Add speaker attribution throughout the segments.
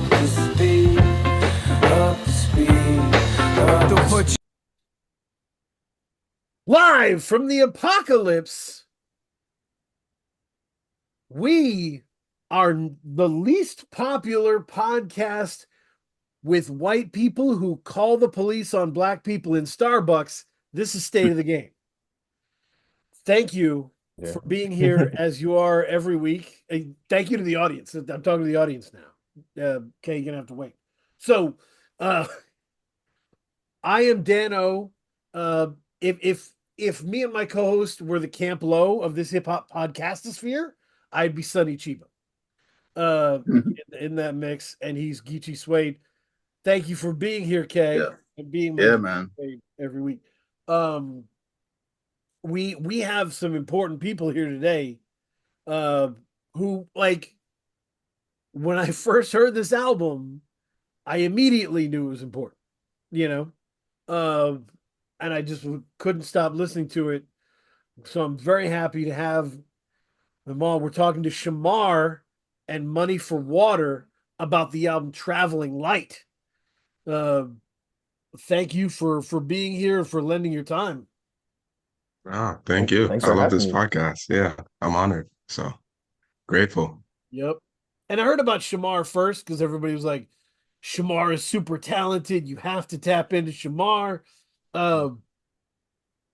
Speaker 1: up to speed, up to speed, up to speed.
Speaker 2: Live from the apocalypse, we are the least popular podcast with white people who call the police on black people in Starbucks. This is State of the Game. Thank you
Speaker 3: Yeah.
Speaker 2: for being here as you are every week. Thank you to the audience. I'm talking to the audience now. Okay, you're gonna have to wait. So, uh, I am Dano. If me and my co-host were the Camp Low of this hip hop podcastosphere, I'd be Sonny Chiba. In that mix, and he's Geechee Suede. Thank you for being here, Kay,
Speaker 4: Yeah.
Speaker 2: and being my
Speaker 4: Yeah, man.
Speaker 2: every week. Um, we have some important people here today, uh, who like when I first heard this album, I immediately knew it was important, you know, uh, and I just couldn't stop listening to it. So I'm very happy to have them all. We're talking to Shemar and Money for Water about the album Traveling Light. Uh, Thank you for being here, for lending your time.
Speaker 5: Oh, thank you.
Speaker 3: Thanks
Speaker 5: I
Speaker 3: for
Speaker 5: love
Speaker 3: having
Speaker 5: this
Speaker 3: me.
Speaker 5: podcast. Yeah, I'm honored. So grateful.
Speaker 2: Yep. And I heard about Shamar first because everybody was like, Shamar is super talented. You have to tap into Shamar. Um,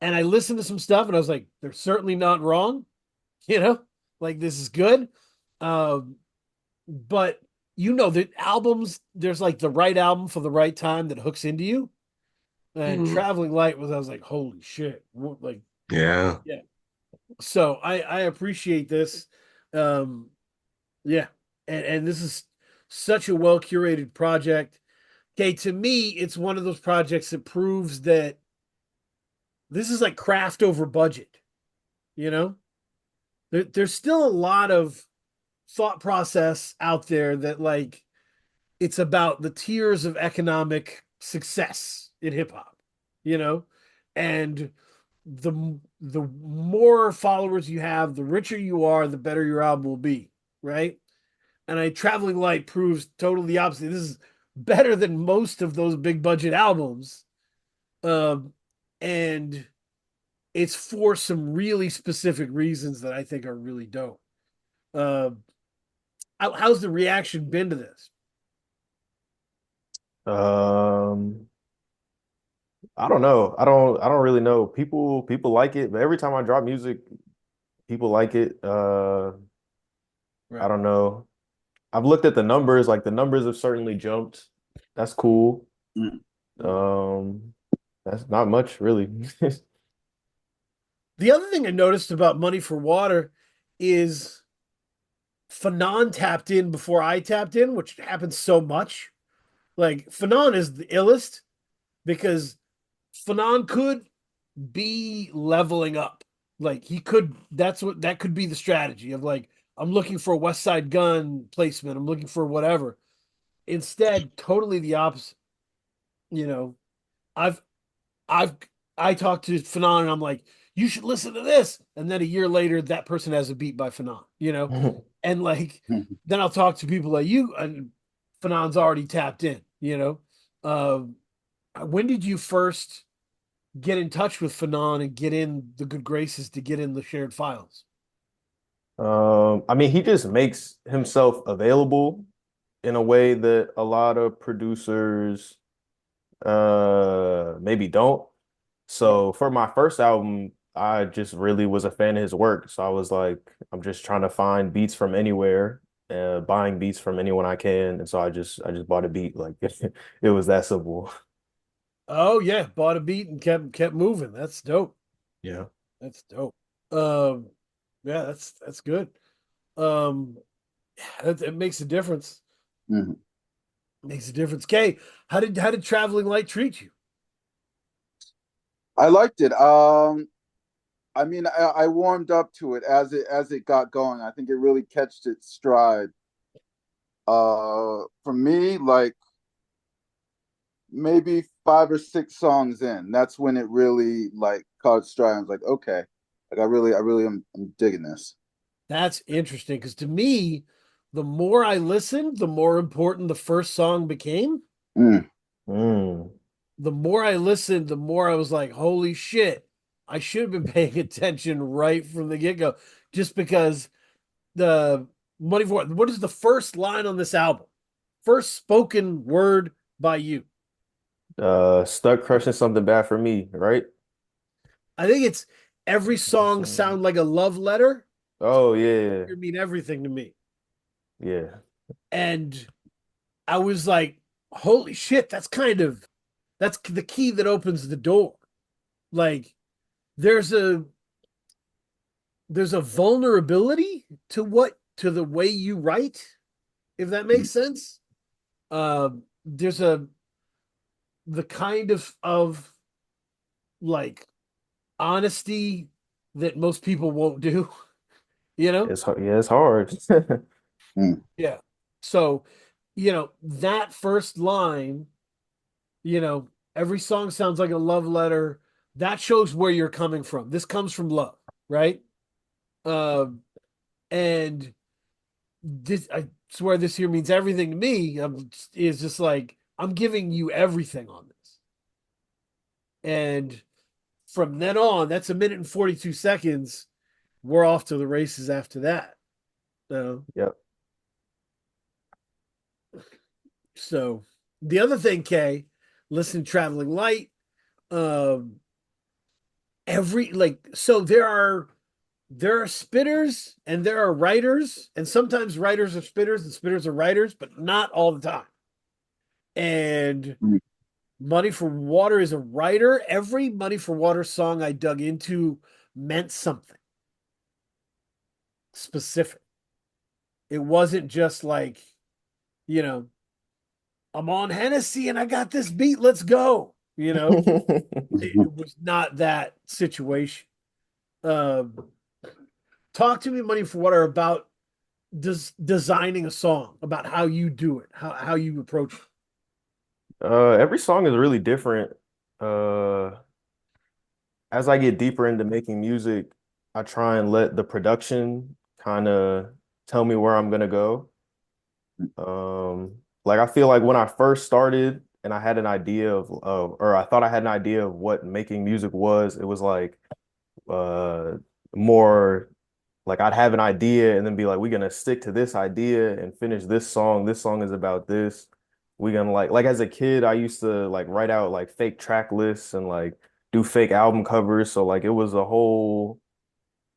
Speaker 2: and I listened to some stuff and I was like, they're certainly not wrong. You know, like this is good. Um, but the albums, there's like the right album for the right time that hooks into you. And
Speaker 5: Mhm.
Speaker 2: Traveling Light was, I was like, holy shit. Like,
Speaker 5: Yeah.
Speaker 2: yeah. So I appreciate this. Um, yeah. And this is such a well curated project. Okay, to me, it's one of those projects that proves that this is like craft over budget, you know? There's still a lot of thought process out there that like it's about the tiers of economic success in hip hop, you know? And the more followers you have, the richer you are, the better your album will be, right? And Traveling Light proves totally the opposite. This is better than most of those big budget albums. Um, and it's for some really specific reasons that I think are really dope. Uh, how's the reaction been to this?
Speaker 3: Um, I don't know. I don't really know. People like it, but every time I drop music, people like it. I
Speaker 2: Right.
Speaker 3: don't know. I've looked at the numbers, like the numbers have certainly jumped. That's cool.
Speaker 4: Mm.
Speaker 3: Um, that's not much really.
Speaker 2: The other thing I noticed about Money for Water is Fanon tapped in before I tapped in, which happens so much. Like Fanon is the illest because Fanon could be leveling up. Like he could, that could be the strategy of like, I'm looking for a West Side Gun placement. I'm looking for whatever. Instead, totally the opposite. You know, I've, I've, I talked to Fanon and I'm like, you should listen to this. And then a year later, that person has a beat by Fanon, you know? And like, then I'll talk to people like you and Fanon's already tapped in, you know? When did you first get in touch with Fanon and get in the good graces to get in the shared files?
Speaker 3: I mean, he just makes himself available in a way that a lot of producers maybe don't. So for my first album, I just really was a fan of his work. So I was like, I'm just trying to find beats from anywhere, buying beats from anyone I can. And so I just bought a beat. Like it was that simple.
Speaker 2: Oh yeah, bought a beat and kept moving. That's dope.
Speaker 3: Yeah.
Speaker 2: That's dope. Um, yeah, that's good. Um, it makes a difference.
Speaker 4: Mhm.
Speaker 2: Makes a difference. Kay, how did Traveling Light treat you?
Speaker 4: I liked it. I mean, I warmed up to it as it got going. I think it really catched its stride. For me, like maybe 5 or 6 songs in, that's when it really like caught its stride. I was like, okay, like I really am I'm digging this.
Speaker 2: That's interesting because to me, the more I listened, the more important the first song became.
Speaker 4: Mm.
Speaker 3: Mm.
Speaker 2: The more I listened, the more I was like, holy shit, I should have been paying attention right from the get-go. Just because the Money for what is the first line on this album? First spoken word by you.
Speaker 3: Stuck crushing something bad for me, right?
Speaker 2: I think it's every song sound like a love letter.
Speaker 3: Oh yeah.
Speaker 2: It mean everything to me.
Speaker 3: Yeah.
Speaker 2: And I was like, holy shit, that's the key that opens the door. Like there's a there's a vulnerability to the way you write, if that makes sense. There's a the kind of like honesty that most people won't do, you know?
Speaker 3: Yeah, it's hard.
Speaker 4: Mm.
Speaker 2: Yeah. So, that first line, every song sounds like a love letter. That shows where you're coming from. This comes from love, right? And this, I swear this here means everything to me. Is just like, I'm giving you everything on this. And from then on, that's a minute and 42 seconds. We're off to the races after that.
Speaker 3: Yep.
Speaker 2: So the other thing, Kay, listen, Traveling Light, um, every like so there are spitters and there are writers, and sometimes writers are spitters and spitters are writers, but not all the time. And
Speaker 4: Mm.
Speaker 2: Money for Water is a writer. Every Money for Water song I dug into meant something specific. It wasn't just like, you know, I'm on Hennessy and I got this beat, let's go. It was not that situation. Um, Talk to me, Money for Water, about designing a song, about how you do it, how you approach it.
Speaker 3: Every song is really different. Uh, as I get deeper into making music, I try and let the production kind of tell me where I'm gonna go. Like I feel like when I first started and I had an idea or I thought I had an idea of what making music was, it was like uh more like I'd have an idea and then be like, we're gonna stick to this idea and finish this song. This song is about this. We're gonna like as a kid, I used to like write out like fake track lists and like do fake album covers. So like it was a whole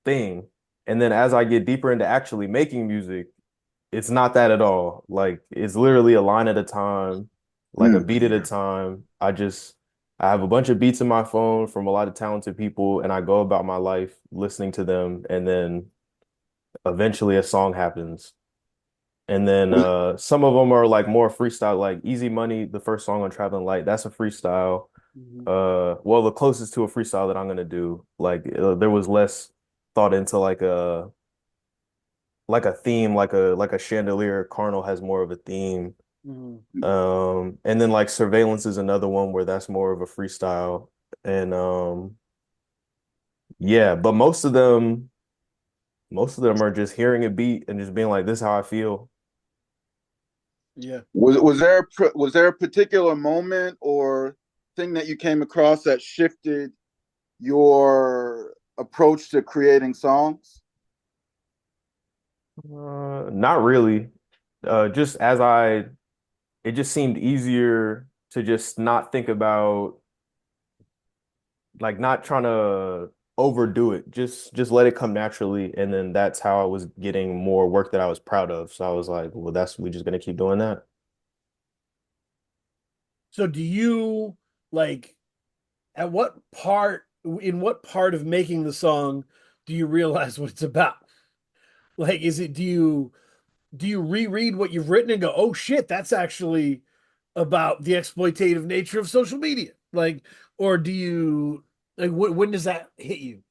Speaker 3: thing. And then as I get deeper into actually making music, it's not that at all. Like it's literally a line at a time, like a
Speaker 4: Mm.
Speaker 3: beat at a time. I have a bunch of beats in my phone from a lot of talented people, and I go about my life listening to them, and then eventually a song happens. And then
Speaker 4: Was
Speaker 3: some of them are like more freestyle, like Easy Money, the first song on Traveling Light, that's a freestyle.
Speaker 2: Mhm.
Speaker 3: Well, the closest to a freestyle that I'm gonna do. Like there was less thought into like a theme, like a chandelier. Carnal has more of a theme.
Speaker 2: Mhm.
Speaker 3: And then like Surveillance is another one where that's more of a freestyle. And yeah, but most of them are just hearing a beat and just being like, this is how I feel.
Speaker 2: Yeah.
Speaker 4: was there a particular moment or thing that you came across that shifted your approach to creating songs?
Speaker 3: Not really. Just as it just seemed easier to just not think about like not trying to overdo it. Just let it come naturally, and then that's how I was getting more work that I was proud of. So I was like, well, we just gonna keep doing that.
Speaker 2: So do you like at what part in what part of making the song do you realize what it's about? Like is it do you reread what you've written and go, "Oh shit, that's actually about the exploitative nature of social media." Like or do you like when does that hit you?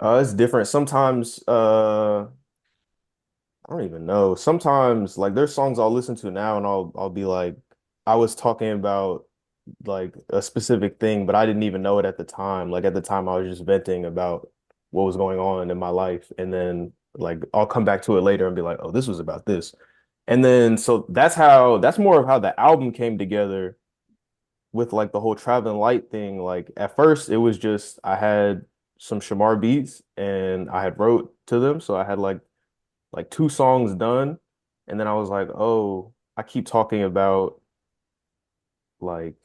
Speaker 3: It's different. Sometimes I don't even know. Sometimes like there's songs I'll listen to now and I'll be like, I was talking about like a specific thing, but I didn't even know it at the time. Like at the time I was just venting about what was going on in my life. And then like I'll come back to it later and be like, oh, this was about this. And then so that's more of how the album came together with like the whole Traveling Light thing. Like at first it was just I had some Shemar beats and I had wrote to them. So I had like two songs done. And then I was like, oh, I keep talking about like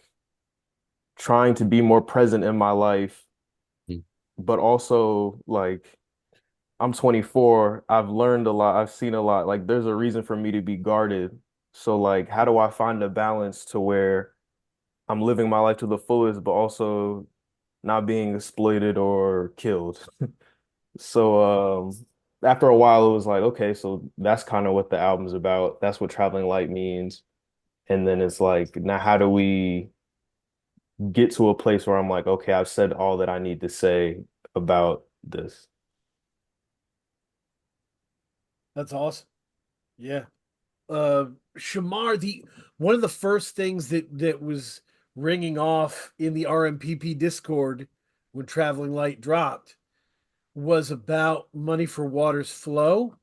Speaker 3: trying to be more present in my life,
Speaker 5: Mm.
Speaker 3: but also like I'm 24. I've learned a lot. I've seen a lot. Like there's a reason for me to be guarded. So like how do I find a balance to where I'm living my life to the fullest, but also not being exploited or killed? So after a while it was like, okay, so that's kind of what the album's about. That's what Traveling Light means. And then it's like, now how do we get to a place where I'm like, okay, I've said all that I need to say about this.
Speaker 2: That's awesome. Yeah. Shamar, the one of the first things that was ringing off in the RMPP Discord when Traveling Light dropped was about Money for Water's flow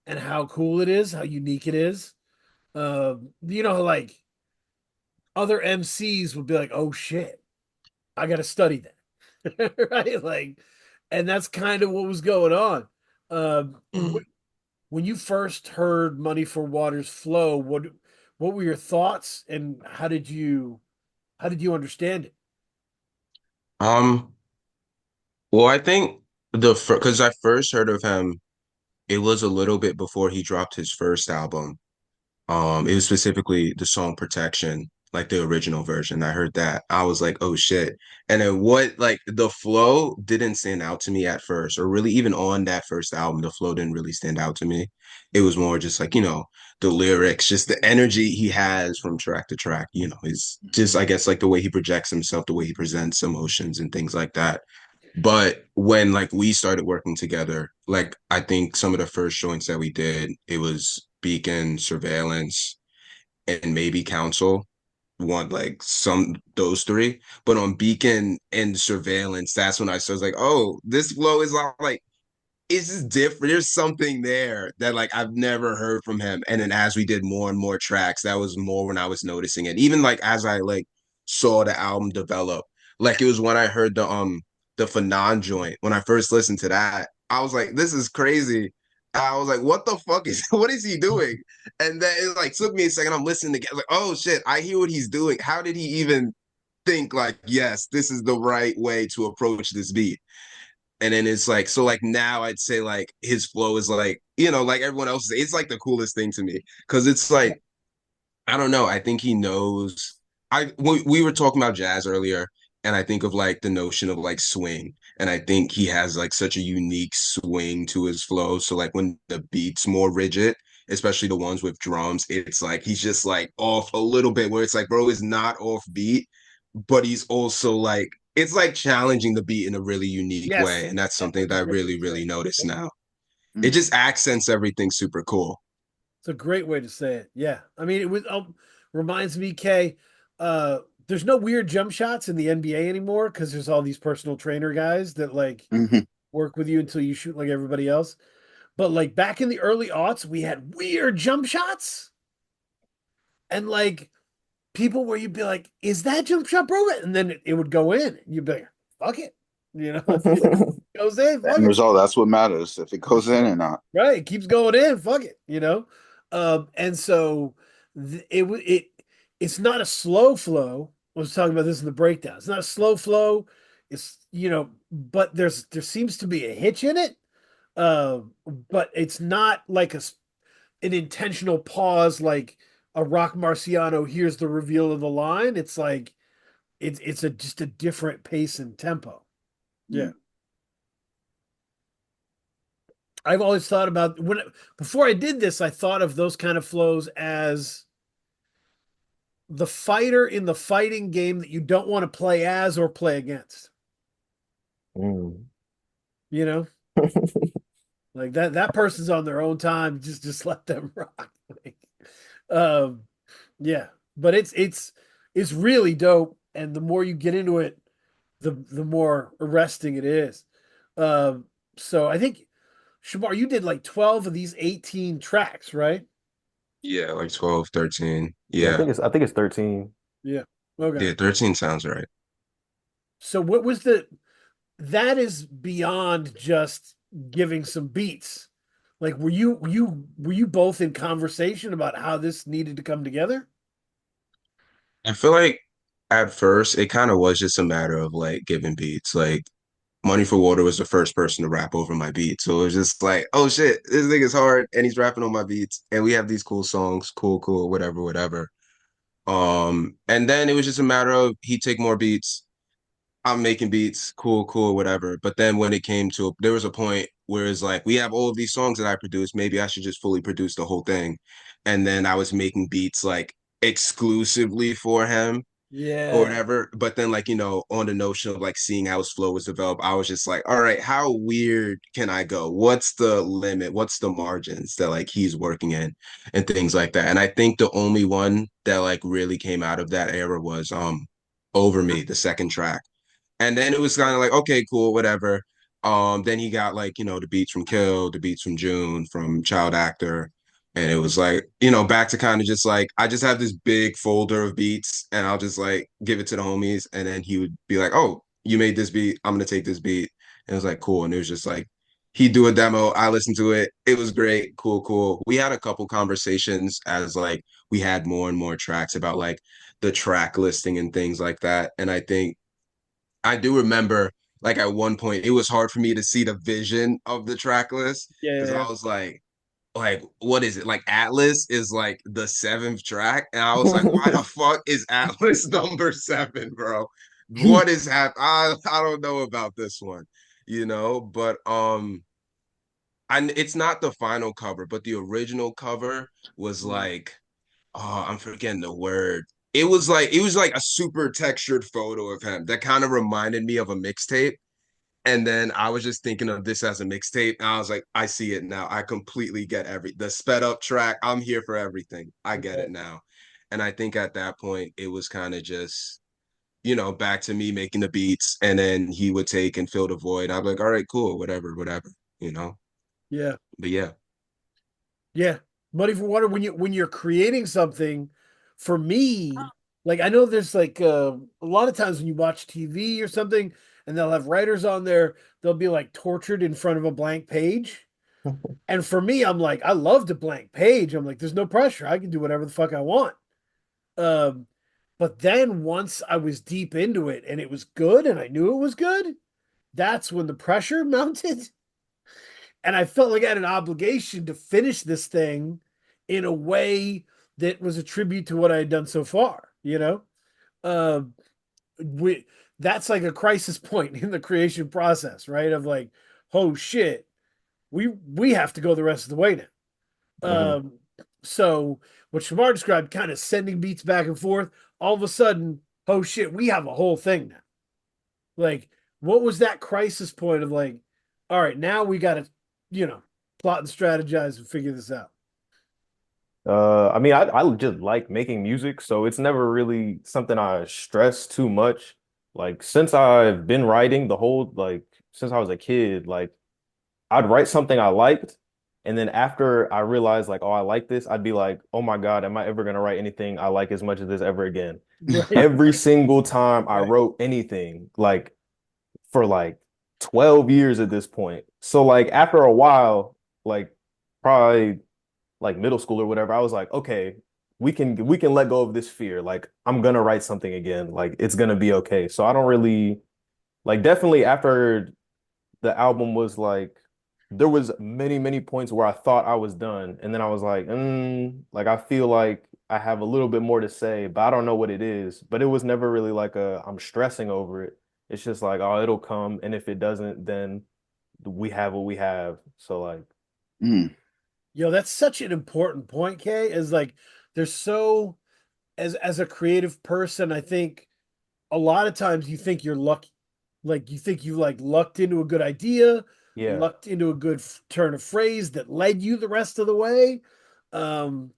Speaker 2: and how cool it is, how unique it is. Like other MCs would be like, "Oh shit, I got to study that," right? Like, and that's kind of what was going on.
Speaker 5: Mm.
Speaker 2: When you first heard Money for Water's flow, what were your thoughts and how did you understand it?
Speaker 5: Um, well, I think because I first heard of him, it was a little bit before he dropped his first album. It was specifically the song Protection, like the original version. I heard that. I was like, oh shit. And then what, like the flow didn't stand out to me at first, or really even on that first album, the flow didn't really stand out to me. It was more just like, the lyrics, just the energy he has from track to track, is just, I guess, like the way he projects himself, the way he presents emotions and things like that. But when like we started working together, like I think some of the first joints that we did, it was Beacon, Surveillance, and maybe Council. One like some those three. But on Beacon and Surveillance, that's when I was like, oh, this flow is all like it's just different. There's something there that like I've never heard from him. And then as we did more and more tracks, that was more when I was noticing it. Even like as I like saw the album develop, like it was when I heard the Fanon joint. When I first listened to that, I was like, this is crazy. I was like, what the fuck is what is he doing? And then it like took me a second. I'm listening to like, oh shit, I hear what he's doing. How did he even think like, yes, this is the right way to approach this beat? And then it's like, so like now I'd say like his flow is like, like everyone else, it's like the coolest thing to me. Cause it's
Speaker 2: Yeah.
Speaker 5: like, I don't know. I think he knows. We were talking about jazz earlier, and I think of like the notion of like swing. And I think he has like such a unique swing to his flow. So like when the beat's more rigid, especially the ones with drums, it's like he's just like off a little bit where it's like, bro is not off beat, but he's also like it's like challenging the beat in a really unique way.
Speaker 2: Yes,
Speaker 5: And that's
Speaker 2: that's
Speaker 5: something
Speaker 2: a
Speaker 5: that I
Speaker 2: great way
Speaker 5: really,
Speaker 2: to say
Speaker 5: really
Speaker 2: it.
Speaker 5: notice now. It
Speaker 4: Mm.
Speaker 5: just accents everything super cool.
Speaker 2: It's a great way to say it. Yeah, I mean, it was reminds me, Kay. Uh, there's no weird jump shots in the NBA anymore because there's all these personal trainer guys that like
Speaker 4: Mhm.
Speaker 2: work with you until you shoot like everybody else. But like back in the early aughts, we had weird jump shots and like people where you'd be like, "Is that jump shot, bro?" And then it would go in. And you'd be like, "Fuck it," it goes in. Fuck
Speaker 4: End
Speaker 2: it.
Speaker 4: result, that's what matters. If it goes in or not.
Speaker 2: Right, it keeps going in. Fuck it. And so it's not a slow flow. I was talking about this in the breakdown. It's not a slow flow. But there seems to be a hitch in it. But it's not like an intentional pause, like a Rock Marciano. Here's the reveal of the line. It's like it's just a different pace and tempo. Yeah.
Speaker 4: Mm.
Speaker 2: I've always thought about before I did this, I thought of those kind of flows as the fighter in the fighting game that you don't want to play as or play against.
Speaker 3: Mm.
Speaker 2: You know, like that person's on their own time. Just let them rock. Like, um, yeah, but it's really dope. And the more you get into it, the more arresting it is. So I think Shamar, you did like 12 of these 18 tracks, right?
Speaker 5: Yeah, like 12, 13.
Speaker 3: Yeah,
Speaker 5: Yeah.
Speaker 3: I think it's 13.
Speaker 2: Yeah. Okay.
Speaker 5: Yeah, 13 sounds right.
Speaker 2: So what was that is beyond just giving some beats. Like were you both in conversation about how this needed to come together?
Speaker 5: I feel like at first it kind of was just a matter of like giving beats. Like Money for Water was the first person to rap over my beat. So it was just like, oh shit, this nigga's hard and he's rapping on my beats. And we have these cool songs, cool, whatever, whatever. And then it was just a matter of he'd take more beats. I'm making beats, cool, whatever. But then when it came to there was a point where it's like, we have all of these songs that I produced. Maybe I should just fully produce the whole thing. And then I was making beats like exclusively for him or
Speaker 2: Yeah.
Speaker 5: whatever. But then, like, on the notion of like seeing how his flow was developed, I was just like, all right, how weird can I go? What's the limit? What's the margins that like he's working in and things like that? And I think the only one that like really came out of that era was Over Me, the second track. And then it was kind of like, okay, cool, whatever. Then he got like, the beats from Kill, the beats from June, from Child Actor. And it was like, back to kind of just like, I just have this big folder of beats and I'll just like give it to the homies. And then he would be like, oh, you made this beat. I'm going to take this beat. And it was like, cool. And it was just like, he'd do a demo. I listened to it. It was great. Cool. We had a couple conversations as like we had more and more tracks about like the track listing and things like that. And I think I do remember like at one point it was hard for me to see the vision of the track list
Speaker 2: Yeah,
Speaker 5: because
Speaker 2: yeah,
Speaker 5: I was like what is it? Like Atlas is like the seventh track. And I was like, why the fuck is Atlas number seven, bro?
Speaker 2: yeah.
Speaker 5: What is happening? I don't know about this one, but it's not the final cover, but the original cover was like, oh, I'm forgetting the word. It was like a super textured photo of him that kind of reminded me of a mixtape. And then I was just thinking of this as a mixtape. And I was like, I see it now. I completely get the sped up track. I'm here for everything. I get
Speaker 2: Yeah.
Speaker 5: it now. And I think at that point it was kind of just, back to me making the beats and then he would take and fill the void. I'd be like, all right, cool, whatever, you know.
Speaker 2: Yeah.
Speaker 5: But yeah.
Speaker 2: Yeah. Money for Water, when you're creating something, for me, like I know there's like a lot of times when you watch TV or something and they'll have writers on there, they'll be like tortured in front of a blank page. And for me, I'm like, I love the blank page. I'm like, there's no pressure. I can do whatever the fuck I want. Um, but then once I was deep into it and it was good and I knew it was good, that's when the pressure mounted. And I felt like I had an obligation to finish this thing in a way that was a tribute to what I had done so far, you know? Um, we that's like a crisis point in the creation process, right? Of like, oh shit, we have to go the rest of the way now.
Speaker 3: Mhm.
Speaker 2: Um, so what Shamar described, kind of sending beats back and forth, all of a sudden, oh shit, we have a whole thing now. Like, what was that crisis point of like, all right, now we got to, you know, plot and strategize and figure this out.
Speaker 3: I mean, I just like making music, so it's never really something I stress too much. Like since I've been writing the whole like since I was a kid, like I'd write something I liked, and then after I realized like, oh, I like this, I'd be like, oh my God, am I ever gonna write anything I like as much as this ever again?
Speaker 2: Right,
Speaker 3: Every single time I
Speaker 2: right.
Speaker 3: wrote anything, like for like 12 years at this point. So like after a while, like probably like middle school or whatever, I was like, okay, we can let go of this fear. Like I'm gonna write something again. Like it's gonna be okay. So I don't really like definitely after the album was like there was many points where I thought I was done, and then I was like I feel like I have a little bit more to say, but I don't know what it is. But it was never really like I'm stressing over it. It's just like, oh, it'll come, and if it doesn't, then we have what we have. So like,
Speaker 4: Mm.
Speaker 2: That's such an important point, Kay, is like there's so as a creative person, I think a lot of times you think you're lucky. Like you think you like lucked into a good idea,
Speaker 3: yeah,
Speaker 2: lucked into a good turn of phrase that led you the rest of the way. Um,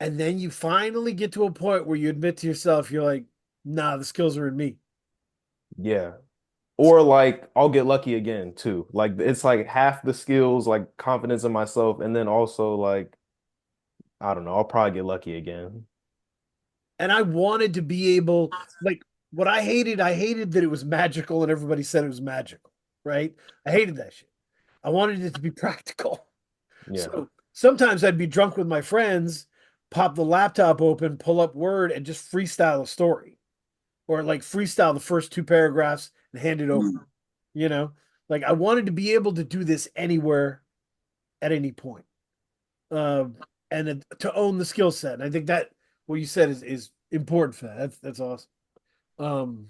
Speaker 2: and then you finally get to a point where you admit to yourself, you're like, nah, the skills are in me.
Speaker 3: yeah. Or like I'll get lucky again too. Like it's like half the skills, like confidence in myself, and then also like I don't know, I'll probably get lucky again.
Speaker 2: And I wanted to be able, like, what I hated that it was magical and everybody said it was magical, right? I hated that shit. I wanted it to be practical.
Speaker 3: Yeah.
Speaker 2: So sometimes I'd be drunk with my friends, pop the laptop open, pull up Word, and just freestyle a story, or like freestyle the first two paragraphs and hand it over.
Speaker 4: Mm.
Speaker 2: You know, like I wanted to be able to do this anywhere at any point, um, and to own the skill set. And I think that what you said is important for that. That's awesome. Um,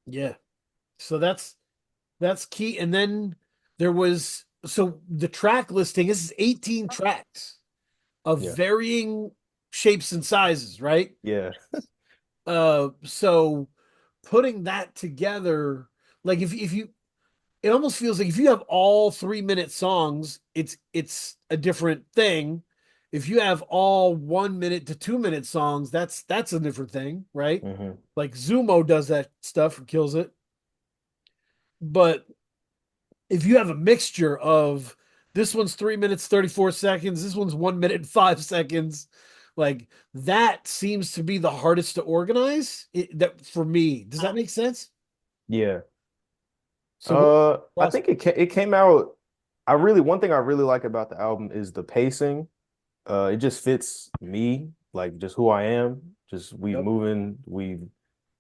Speaker 2: yeah. So that's key. And then there was so the track listing. This is 18 tracks of
Speaker 3: Yeah.
Speaker 2: varying shapes and sizes, right?
Speaker 3: Yeah.
Speaker 2: So putting that together, like if you, it almost feels like if you have all 3 minute songs, it's a different thing. If you have all 1 minute to 2 minute songs, that's a different thing, right?
Speaker 3: Hmm.
Speaker 2: Like Zumo does that stuff and kills it. But if you have a mixture of this one's 3 minutes 34 seconds, this one's 1 minute and 5 seconds, like that seems to be the hardest to organize. That for me, does that make sense?
Speaker 3: Yeah.
Speaker 2: So what
Speaker 3: I
Speaker 2: thoughts?
Speaker 3: think it came out. I really one thing I really like about the album is the pacing. It just fits me, like just who I am. Just we
Speaker 2: Yep.
Speaker 3: moving, we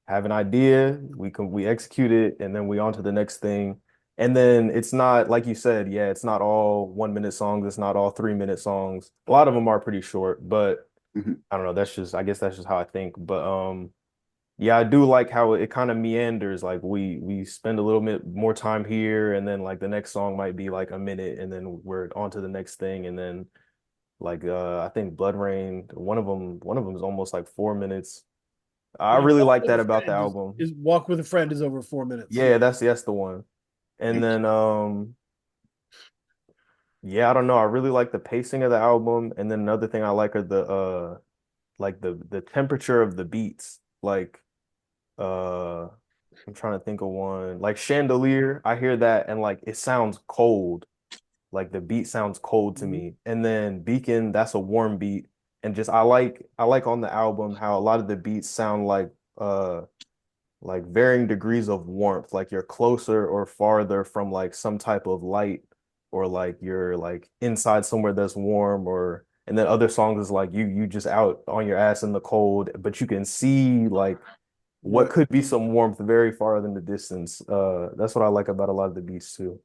Speaker 3: have an idea, we execute it, and then we on to the next thing. And then it's not like you said, yeah, it's not all 1 minute songs, it's not all 3 minute songs. A lot of them are pretty short, but
Speaker 4: Mhm.
Speaker 3: I don't know. That's just I guess that's just how I think. But yeah, I do like how it kind of meanders. Like we spend a little bit more time here, and then like the next song might be like a minute, and then we're on to the next thing, and then like I think Blood Rain, one of them is almost like 4 minutes. I
Speaker 2: Yeah,
Speaker 3: really like that about the
Speaker 2: is
Speaker 3: album.
Speaker 2: Walk with a Friend is over 4 minutes.
Speaker 3: Yeah, that's the one. And then yeah, I don't know. I really like the pacing of the album. And then another thing I like are the like the temperature of the beats. Like uh I'm trying to think of one. Like Chandelier, I hear that and like it sounds cold. Like the beat sounds cold to
Speaker 2: Mhm.
Speaker 3: me. And then Beacon, that's a warm beat. And just I like on the album how a lot of the beats sound like varying degrees of warmth, like you're closer or farther from like some type of light, or like you're like inside somewhere that's warm, or and then other songs is like you just out on your ass in the cold, but you can see like what
Speaker 2: Right.
Speaker 3: could be some warmth very far in the distance. That's what I like about a lot of the beats too.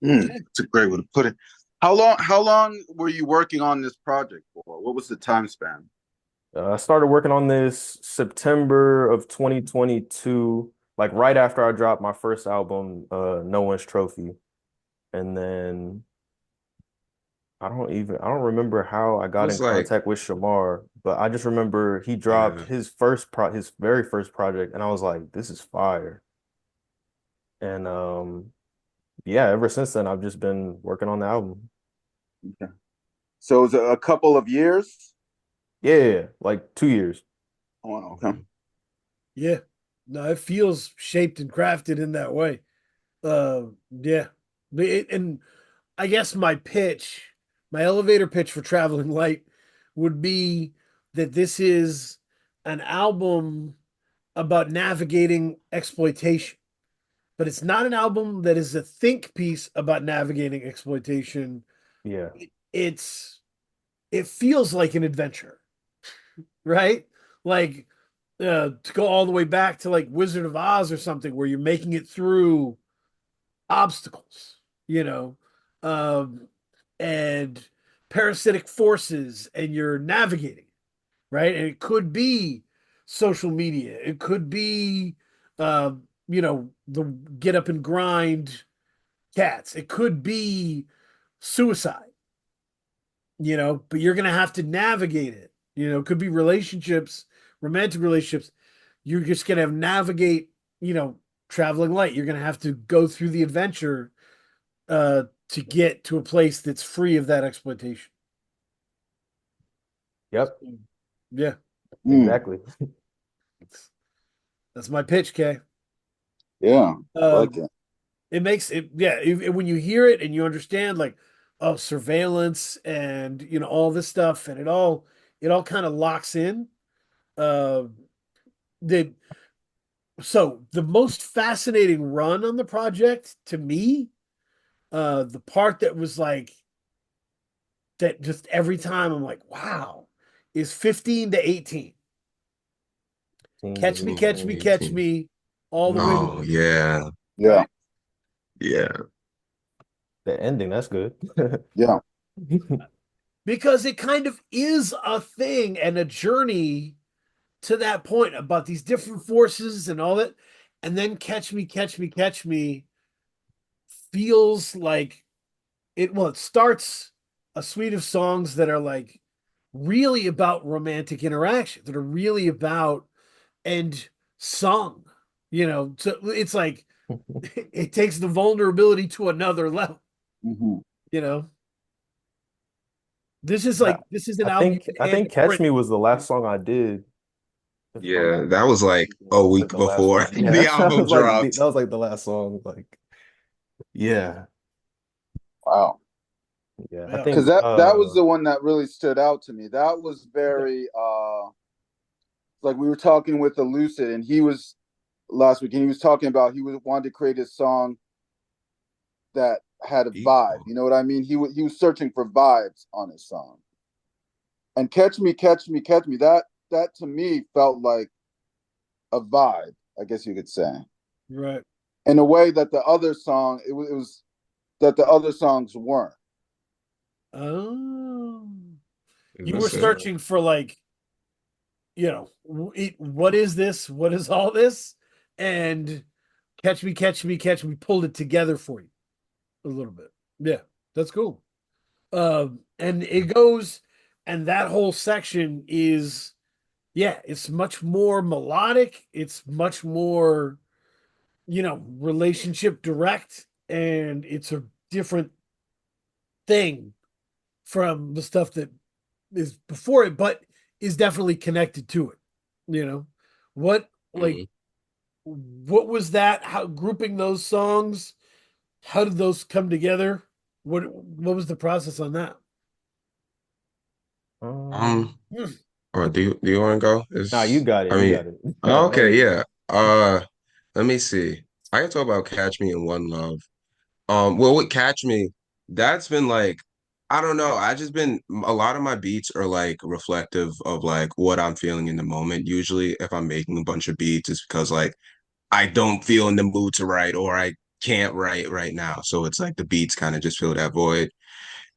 Speaker 4: That's a great way to put it. How long were you working on this project for? What was the time span?
Speaker 3: I started working on this September of 2022, like right after I dropped my first album, No One's Trophy. And then I don't remember how I
Speaker 5: It
Speaker 3: got in
Speaker 5: was like,
Speaker 3: contact with Shamar, but I just remember he dropped
Speaker 5: yeah.
Speaker 3: his very first project, and I was like, this is fire. And yeah, ever since then I've just been working on the album.
Speaker 4: Okay. So it was a couple of years?
Speaker 3: Yeah, like 2 years.
Speaker 4: Oh, wow, okay.
Speaker 2: Yeah. No, it feels shaped and crafted in that way. Yeah. And I guess my elevator pitch for Traveling Light would be that this is an album about navigating exploitation, but it's not an album that is a think piece about navigating exploitation.
Speaker 3: Yeah.
Speaker 2: It's it feels like an adventure, right? Like to go all the way back to like Wizard of Oz or something, where you're making it through obstacles, you know, um, and parasitic forces, and you're navigating, right? And it could be social media, it could be, the get up and grind cats, it could be suicide, but you're gonna have to navigate it. It could be relationships, romantic relationships. You're just gonna have navigate, traveling light. You're gonna have to go through the adventure to get to a place that's free of that exploitation.
Speaker 3: Yep.
Speaker 2: Yeah,
Speaker 4: Mm.
Speaker 3: Exactly.
Speaker 2: that's my pitch, Kay.
Speaker 4: Yeah, I like
Speaker 2: Um,
Speaker 4: it.
Speaker 2: it makes it, yeah, when you hear it and you understand, like, oh, surveillance and all this stuff, and it all kind of locks in. Uh, the so the most fascinating run on the project to me, the part that was like that just every time I'm like, wow, is 15 to 18. Catch me, catch me, catch
Speaker 5: 18.
Speaker 2: me, all the way to the
Speaker 5: Oh
Speaker 2: moon,
Speaker 5: yeah.
Speaker 4: Yeah,
Speaker 2: right?
Speaker 5: Yeah.
Speaker 3: The ending, that's good.
Speaker 4: yeah.
Speaker 2: Because it kind of is a thing and a journey to that point about these different forces and all that. And then catch me, catch me, catch me feels like it starts a suite of songs that are like really about romantic interaction, that are really about and sung, so it's like it takes the vulnerability to another level,
Speaker 4: Hmm.
Speaker 2: you know. This is
Speaker 3: Yeah,
Speaker 2: like this is an
Speaker 3: I
Speaker 2: album you
Speaker 3: think
Speaker 2: can
Speaker 3: I
Speaker 2: hand
Speaker 3: think
Speaker 2: a
Speaker 3: Catch
Speaker 2: friend.
Speaker 3: Me was the last song I did. If I'm
Speaker 5: Yeah. That was like a
Speaker 3: That was like
Speaker 5: week
Speaker 3: the last
Speaker 5: before
Speaker 3: one. Yeah,
Speaker 5: the
Speaker 3: that
Speaker 5: album
Speaker 3: was like
Speaker 5: dropped.
Speaker 3: that was like the last song. Like, yeah,
Speaker 4: Wow.
Speaker 3: yeah. I
Speaker 2: Yeah.
Speaker 4: Because
Speaker 3: think
Speaker 4: that was the one that really stood out to me. That was
Speaker 2: Yeah.
Speaker 4: very like we were talking with Elucid, and he was last week, and he was talking about he was wanted to create a song that had a vibe.
Speaker 5: Equal.
Speaker 4: You know what I mean? He was searching for vibes on his song. And Catch Me, Catch Me, Catch Me. That to me felt like a vibe, I guess you could say,
Speaker 2: Right.
Speaker 4: in a way that the other song it was that the other songs weren't.
Speaker 2: Oh, you were
Speaker 5: Listen.
Speaker 2: searching for like, what is this? What is all this? And catch me, catch me, catch me, pulled it together for you a little bit. Yeah, that's cool. And it goes, and that whole section is, yeah, it's much more melodic. It's much more, relationship direct, and it's a different thing from the stuff that is before it, but is definitely connected to it. You know, what like
Speaker 5: Mhm.
Speaker 2: what was that? How grouping those songs? How did those come together? What was the process on that?
Speaker 3: um,
Speaker 5: Um,
Speaker 2: Hmm.
Speaker 5: or do you want to go?
Speaker 3: nah, you
Speaker 5: Is
Speaker 3: got it.
Speaker 5: I
Speaker 3: You
Speaker 5: mean,
Speaker 3: got it. Go
Speaker 5: okay,
Speaker 3: ahead.
Speaker 5: yeah. Let me see. I can talk about Catch Me in One Love. Well, with Catch Me, that's been like, I don't know. I just been a lot of my beats are like reflective of like what I'm feeling in the moment. Usually, if I'm making a bunch of beats, it's because like I don't feel in the mood to write or I can't write right now. So it's like the beats kind of just fill that void.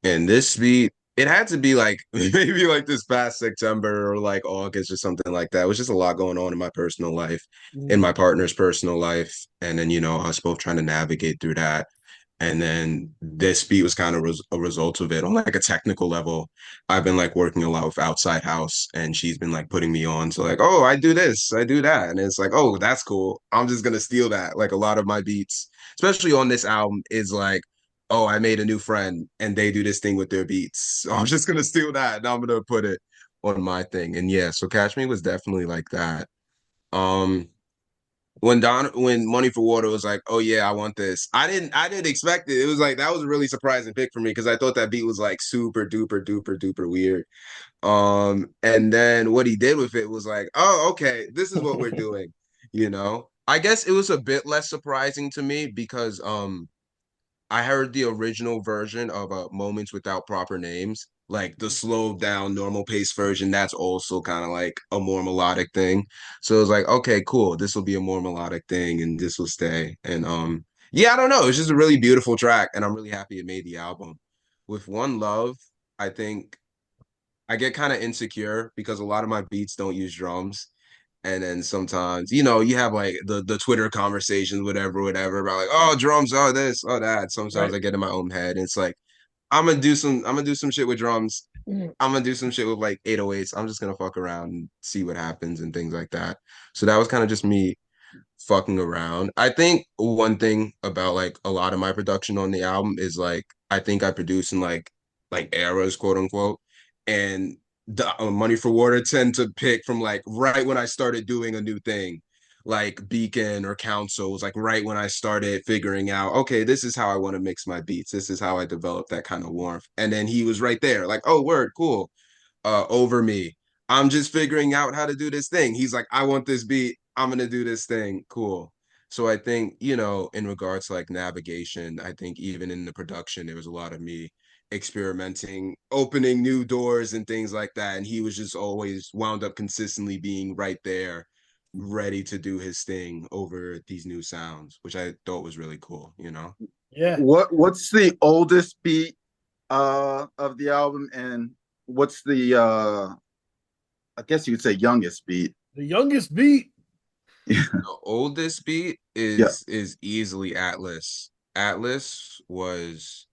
Speaker 5: And this beat, it had to be like maybe like this past September or like August or something like that. It was just a lot going on in my personal life, in
Speaker 2: Mm.
Speaker 5: my partner's personal life. And then, us both trying to navigate through that. And then this beat was kind of a result of it on like a technical level. I've been like working a lot with Outside House and she's been like putting me on to like, oh, I do this, I do that. And it's like, oh, that's cool. I'm just gonna steal that. Like a lot of my beats, especially on this album, is like, oh, I made a new friend and they do this thing with their beats. So I'm just gonna steal that and I'm gonna put it on my thing. And yeah, so Catch Me was definitely like that. Um, when Money for Water was like, oh yeah, I want this. I didn't expect it. It was like that was a really surprising pick for me because I thought that beat was like super duper duper duper weird. And then what he did with it was like, oh, okay, this is what we're doing, I guess it was a bit less surprising to me because I heard the original version of Moments Without Proper Names, like the slowed down normal pace version. That's also kind of like a more melodic thing. So it was like, okay, cool. This will be a more melodic thing, and this will stay. And yeah, I don't know. It's just a really beautiful track, and I'm really happy it made the album. With One Love, I think I get kind of insecure because a lot of my beats don't use drums. And then sometimes, you have like the Twitter conversations, whatever, about like, oh, drums, oh this, oh that. Sometimes
Speaker 2: Right.
Speaker 5: I get in my own head. And it's like, I'm gonna do some shit with drums.
Speaker 2: Mm.
Speaker 5: I'm gonna do some shit with like 808s. I'm just gonna fuck around and see what happens and things like that. So that was kind of just me fucking around. I think one thing about like a lot of my production on the album is like I think I produce in like eras, quote unquote, and the Money for Water tend to pick from like right when I started doing a new thing. like Beacon or Council was like right when I started figuring out, okay, this is how I want to mix my beats. This is how I develop that kind of warmth. And then he was right there, like, oh, word, cool. Over me. I'm just figuring out how to do this thing. He's like, I want this beat. I'm gonna do this thing. Cool. So I think, in regards to like navigation, I think even in the production, there was a lot of me experimenting, opening new doors and things like that. And he was just always wound up consistently being right there, ready to do his thing over these new sounds, which I thought was really cool.
Speaker 2: Yeah.
Speaker 4: What's the oldest beat of the album, and what's the I guess you could say youngest beat?
Speaker 2: The youngest beat.
Speaker 5: The oldest beat
Speaker 4: Yeah.
Speaker 5: is easily Atlas. Atlas was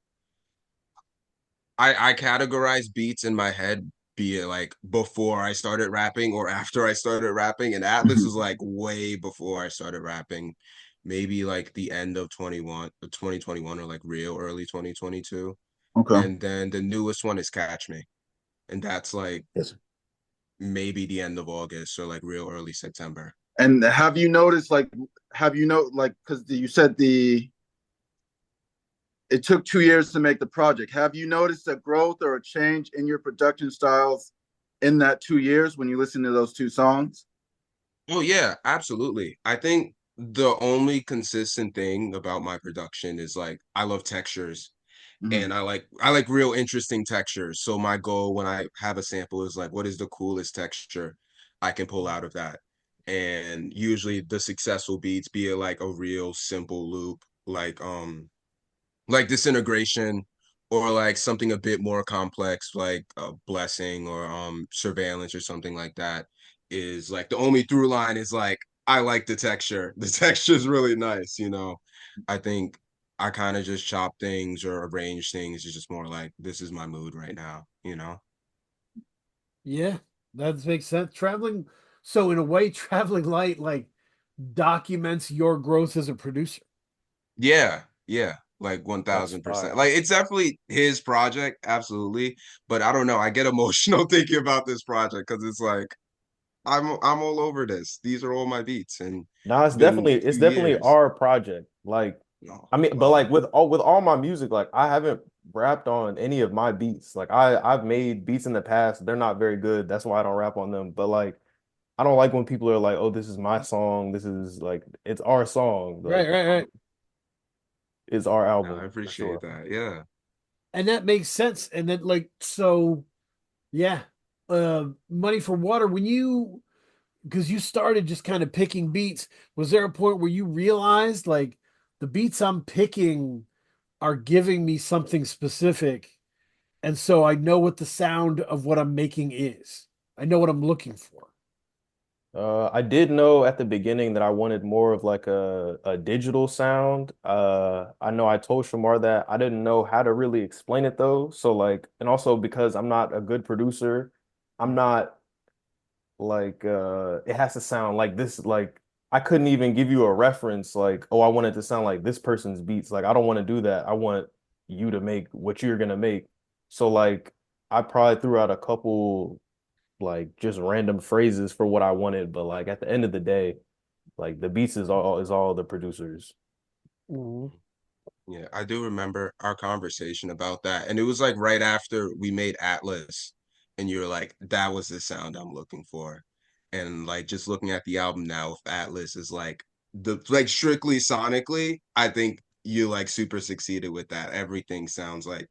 Speaker 5: I categorize beats in my head, be it like before I started rapping or after I started rapping, and Atlas was like way before I started rapping, maybe like the end of 2021 or like real early 2022.
Speaker 4: Okay.
Speaker 5: And then the newest one is Catch Me, and that's like
Speaker 2: Yes.
Speaker 5: maybe the end of August or like real early September.
Speaker 4: And have you noticed, like, because you said it took 2 years to make the project. Have you noticed a growth or a change in your production styles in that 2 years when you listen to those two songs?
Speaker 5: Oh yeah, absolutely. I think the only consistent thing about my production is like I love textures
Speaker 4: Mhm.
Speaker 5: and I like real interesting textures. So my goal when I have a sample is like what is the coolest texture I can pull out of that. And usually the successful beats be it like a real simple loop like disintegration or like something a bit more complex like a blessing or surveillance or something like that is like the only through line is like I like the texture. The texture is really nice. I think I kind of just chop things or arrange things. It's just more like this is my mood right now.
Speaker 2: Yeah, that makes sense. Traveling, so in a way, Traveling Light like documents your growth as a producer.
Speaker 5: Yeah, like
Speaker 3: That's
Speaker 5: 1000%.
Speaker 3: fire.
Speaker 5: Like it's definitely his project, absolutely. But I don't know. I get emotional thinking about this project because it's like I'm all over this. These are all my beats, and
Speaker 3: No,
Speaker 5: it's been
Speaker 3: it's
Speaker 5: two
Speaker 3: definitely
Speaker 5: years.
Speaker 3: our project. Like,
Speaker 5: Oh,
Speaker 3: I mean, but
Speaker 5: love
Speaker 3: like
Speaker 5: it.
Speaker 3: with all my music, like I haven't rapped on any of my beats. Like I've made beats in the past. They're not very good. That's why I don't rap on them. But like I don't like when people are like, "Oh, this is my song. This is like it's our song.
Speaker 2: Right,
Speaker 3: Like
Speaker 2: right, right.
Speaker 3: it's our
Speaker 5: No, I
Speaker 3: album for
Speaker 5: appreciate
Speaker 3: sure."
Speaker 5: that. Yeah.
Speaker 2: And that makes sense. And then like so, yeah. Money for Water. When you because you started just kind of picking beats, was there a point where you realized like the beats I'm picking are giving me something specific, and so I know what the sound of what I'm making is. I know what I'm looking for.
Speaker 3: I did know at the beginning that I wanted more of like a digital sound. I know I told Shamar that I didn't know how to really explain it though. So like, and also because I'm not a good producer, I'm not like it has to sound like this. Like I couldn't even give you a reference like, oh, I want it to sound like this person's beats. Like I don't want to do that. I want you to make what you're gonna make. So like I probably threw out a couple like just random phrases for what I wanted, but like at the end of the day, like the beats is all the producers.
Speaker 2: Mhm.
Speaker 5: Yeah, I do remember our conversation about that. And it was like right after we made Atlas, and you were like, that was the sound I'm looking for. And like just looking at the album now with Atlas is like the like strictly sonically, I think you like super succeeded with that. Everything sounds like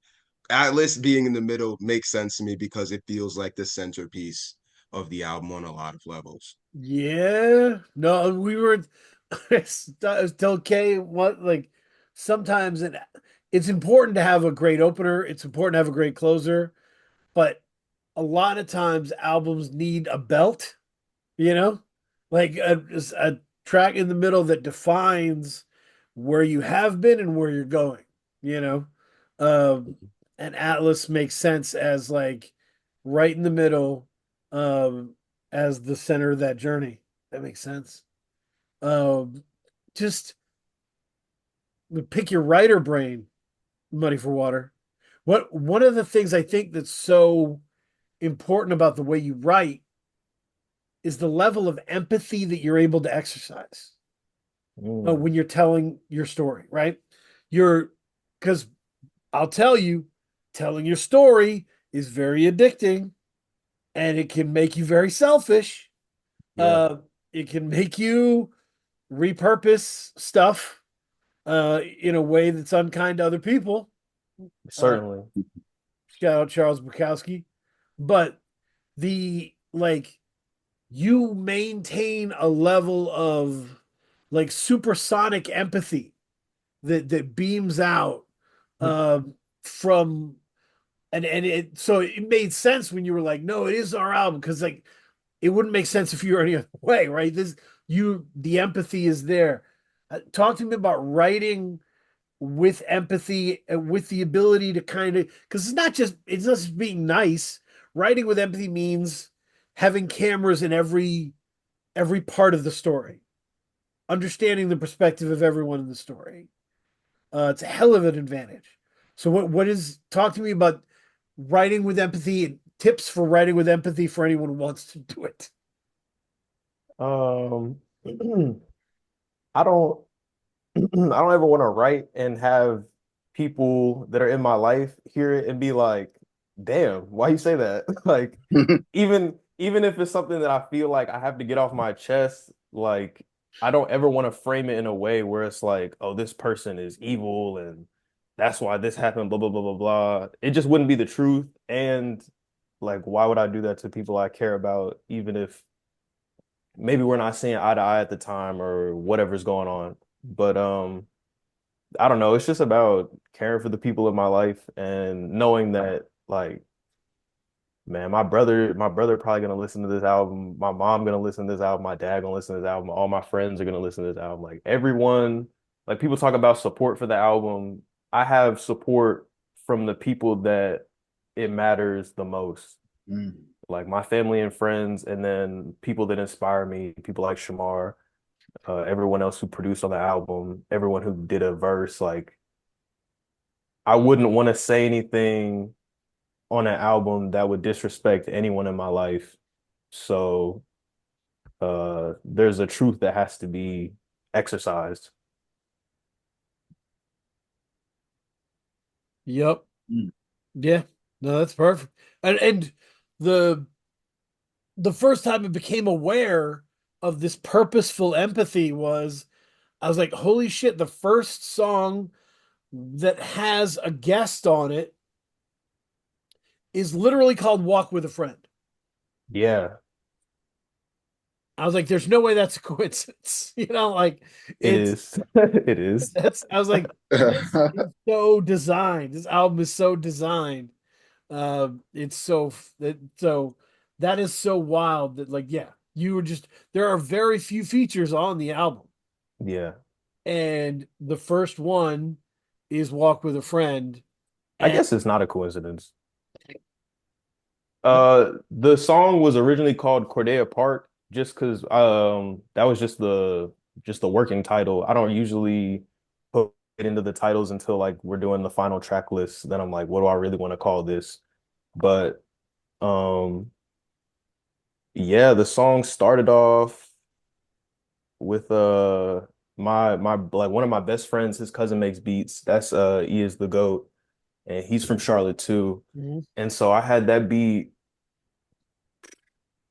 Speaker 5: Atlas being in the middle makes sense to me because it feels like the centerpiece of the album on a lot of levels.
Speaker 2: Yeah, no, we were. I was telling Kay what like sometimes it's important to have a great opener. It's important to have a great closer, but a lot of times albums need a belt. You know, like a track in the middle that defines where you have been and where you're going. You know, um, and Atlas makes sense as like right in the middle, um, as the center of that journey. That makes sense. Um, just pick your writer brain, Money for Water. What one of the things I think that's so important about the way you write is the level of empathy that you're able to exercise
Speaker 3: Mm.
Speaker 2: when you're telling your story, right? You're because I'll tell you, telling your story is very addicting and it can make you very selfish.
Speaker 3: Yeah,
Speaker 2: It can make you repurpose stuff in a way that's unkind to other people. Uh,
Speaker 3: certainly.
Speaker 2: Shout out Charles Bukowski. But the like you maintain a level of like supersonic empathy that beams out from and it so it made sense when you were like, no, it is our album because like it wouldn't make sense if you were any other way, right? This the empathy is there. Talk to me about writing with empathy and with the ability to kind of because it's not just being nice. Writing with empathy means having cameras in every part of the story, understanding the perspective of everyone in the story. It's a hell of an advantage. So what is talk to me about writing with empathy and tips for writing with empathy for anyone who wants to do it.
Speaker 3: Um, I don't I don't ever want to write and have people that are in my life hear it and be like, damn, why you say that? Like even if it's something that I feel like I have to get off my chest, like I don't ever want to frame it in a way where it's like, oh, this person is evil and that's why this happened, blah blah blah blah blah. It just wouldn't be the truth. And like, why would I do that to people I care about, even if maybe we're not seeing eye to eye at the time or whatever's going on? But I don't know. It's just about caring for the people in my life and knowing that, like, man, my brother probably gonna listen to this album. My mom gonna listen to this album. My dad gonna listen to this album. All my friends are gonna listen to this album. Like everyone, like people talk about support for the album. I have support from the people that it matters the most.
Speaker 4: Mm.
Speaker 3: Like my family and friends, and then people that inspire me, people like Shemar, everyone else who produced on the album, everyone who did a verse. Like I wouldn't want to say anything on an album that would disrespect anyone in my life. So there's a truth that has to be exercised.
Speaker 2: Yep.
Speaker 4: Mm.
Speaker 2: Yeah. No, that's perfect. And the the first time I became aware of this purposeful empathy was I was like, holy shit, the first song that has a guest on it is literally called Walk with a Friend.
Speaker 3: Yeah,
Speaker 2: I was like, there's no way that's a coincidence. Like
Speaker 3: it
Speaker 2: it's
Speaker 3: is. It is.
Speaker 2: that's I was like, this is so designed. This album is so designed. It's so that is so wild that like, yeah, you were just there are very few features on the album.
Speaker 3: Yeah.
Speaker 2: And the first one is Walk with a Friend.
Speaker 3: I
Speaker 2: And
Speaker 3: guess it's not a coincidence. The song was originally called Corday Park just because that was just the working title. I don't usually put it into the titles until like we're doing the final track list. Then I'm like, what do I really want to call this? But um yeah, the song started off with my like one of my best friends, his cousin makes beats. That's he is the GOAT and he's from Charlotte too.
Speaker 2: Mhm.
Speaker 3: And so I had that beat.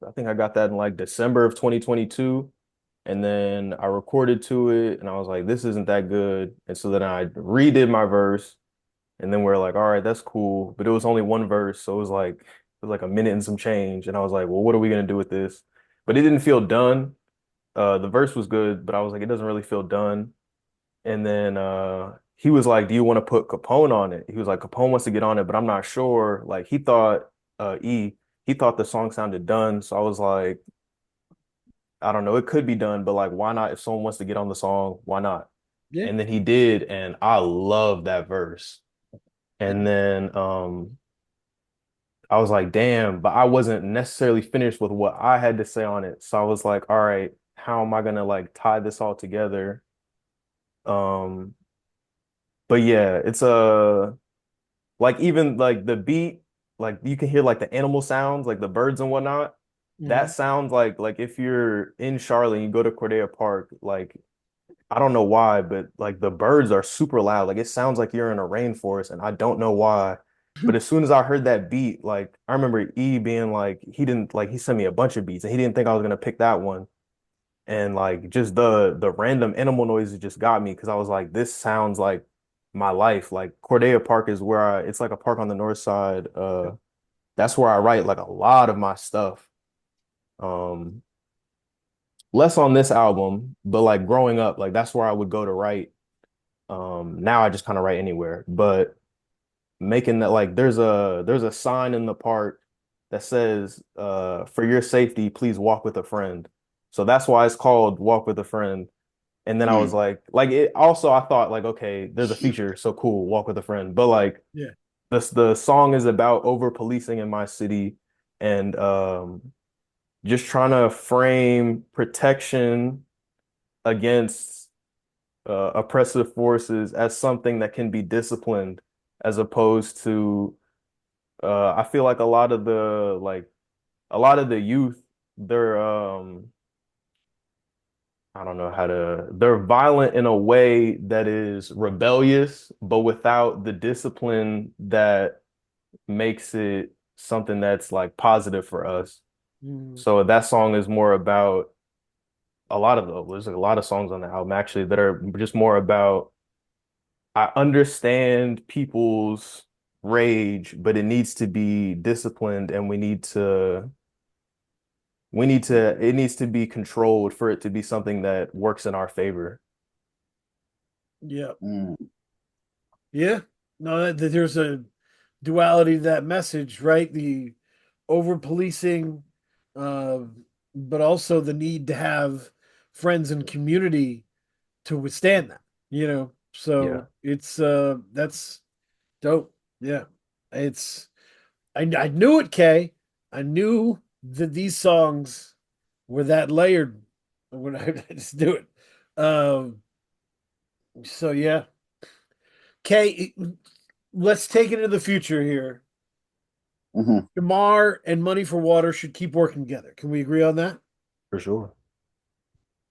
Speaker 3: I think I got that in like December of 2022. And then I recorded to it and I was like, this isn't that good. And so then I redid my verse. And then we're like, all right, that's cool. But it was only one verse. So it was like a minute and some change. And I was like, well, what are we gonna do with this? But it didn't feel done. The verse was good, but I was like, it doesn't really feel done. And then he was like, do you want to put Capone on it? He was like, Capone wants to get on it, but I'm not sure. Like he thought he thought the song sounded done. So I was like, I don't know, it could be done, but like why not? If someone wants to get on the song, why not?
Speaker 2: Yeah.
Speaker 3: And then he did, and I love that verse. And then I was like, damn, but I wasn't necessarily finished with what I had to say on it. So I was like, all right, how am I gonna like tie this all together? Um, but yeah, it's a like even like the beat, like you can hear like the animal sounds, like the birds and whatnot. that sounds like if you're in Charlotte and you go to Cordea Park, like I don't know why, but like the birds are super loud. Like it sounds like you're in a rainforest, and I don't know why. But as soon as I heard that beat, like I remember E being like, he didn't like he sent me a bunch of beats and he didn't think I was gonna pick that one. And like just the random animal noises just got me because I was like, this sounds like my life. Like Cordea Park is where it's like a park on the north side. That's where I write like a lot of my stuff. Um, less on this album, but like growing up, like that's where I would go to write. Now I just kind of write anywhere, but making that like there's a sign in the park that says for your safety, please walk with a friend. So that's why it's called Walk with a Friend. And then I was
Speaker 4: Mm.
Speaker 3: like it also I thought like, okay, there's a feature, so cool, walk with a friend. But like
Speaker 2: Yeah.
Speaker 3: the song is about over policing in my city and just trying to frame protection against oppressive forces as something that can be disciplined as opposed to I feel like a lot of the youth they're I don't know how to they're violent in a way that is rebellious but without the discipline that makes it something that's like positive for us.
Speaker 2: Mm.
Speaker 3: So that song is more about there's like a lot of songs on the album actually that are just more about I understand people's rage, but it needs to be disciplined and it needs to be controlled for it to be something that works in our favor.
Speaker 2: Yeah.
Speaker 4: Mm.
Speaker 2: Yeah. No, there's a duality to that message, right? The over policing, uh, but also the need to have friends and community to withstand that, you know.
Speaker 3: Yeah.
Speaker 2: So it's that's dope. Yeah. It's I knew it, Kay. I knew that these songs were that layered when I just do it. So yeah. Kay, let's take it into the future here.
Speaker 4: Mhm.
Speaker 2: Shemar and Money for Water should keep working together. Can we agree on that?
Speaker 3: For sure.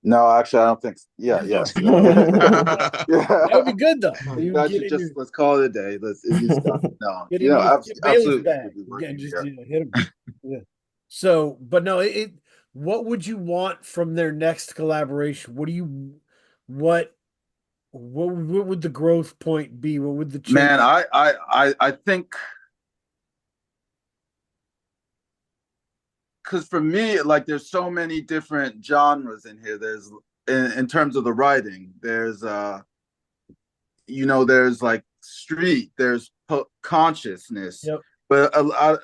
Speaker 4: No, actually, I don't think. Yeah, yes,
Speaker 2: That would
Speaker 4: yeah.
Speaker 2: be good though. You
Speaker 4: That
Speaker 2: get
Speaker 4: should
Speaker 2: in your
Speaker 4: just let's call it a day. Let's just stop. No,
Speaker 2: get in your Skip Bayless
Speaker 4: absolutely,
Speaker 2: bag
Speaker 4: we'll be
Speaker 2: and
Speaker 4: working
Speaker 2: just
Speaker 4: here.
Speaker 2: hit them. Yeah. So, but no, what would you want from their next collaboration? What what would the growth point be? What would the change?
Speaker 4: Man, I think because for me, like, there's so many different genres in here. There's in terms of the writing. There's there's like street. There's consciousness,
Speaker 2: Yep.
Speaker 4: but a lot.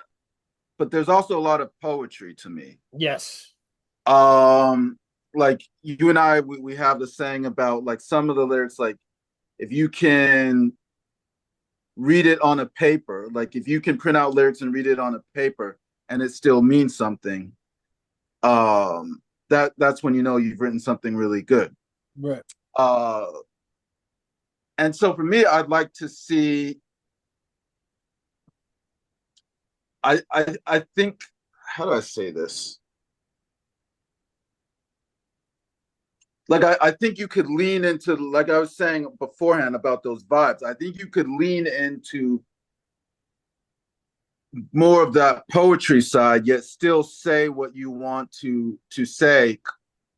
Speaker 4: But there's also a lot of poetry to me.
Speaker 2: Yes.
Speaker 4: Um, like you and I, we have the saying about like some of the lyrics, like if you can read it on a paper, like if you can print out lyrics and read it on a paper and it still means something, that's when you know you've written something really good.
Speaker 2: Right.
Speaker 4: Uh, and so for me, I'd like to see. I think how do I say this? Like I think you could lean into, like I was saying beforehand about those vibes. I think you could lean into more of that poetry side, yet still say what you want to say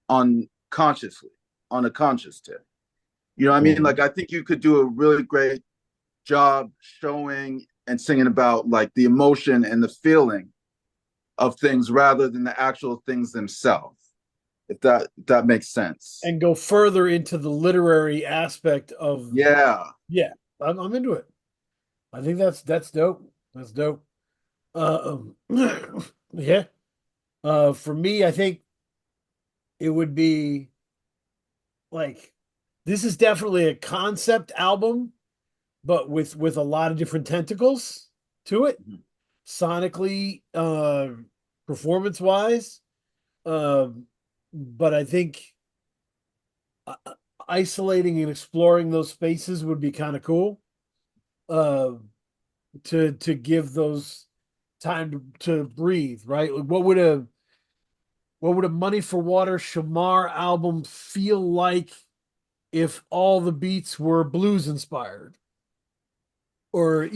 Speaker 4: on consciously, on a conscious tip. You know what I mean?
Speaker 3: Mhm.
Speaker 4: Like I think you could do a really great job showing and singing about like the emotion and the feeling of things rather than the actual things themselves. If that makes sense.
Speaker 2: And go further into the literary aspect of
Speaker 4: Yeah.
Speaker 2: yeah, I'm into it. I think that's dope. That's dope. Yeah. For me, I think it would be like this is definitely a concept album, but with a lot of different tentacles to it,
Speaker 4: Mhm.
Speaker 2: sonically, performance wise. But I think uh, isolating and exploring those spaces would be kind of cool. Uh, to give those time to breathe, right? Like, what would what would a Money for Water Shemar album feel like if all the beats were blues inspired? Or,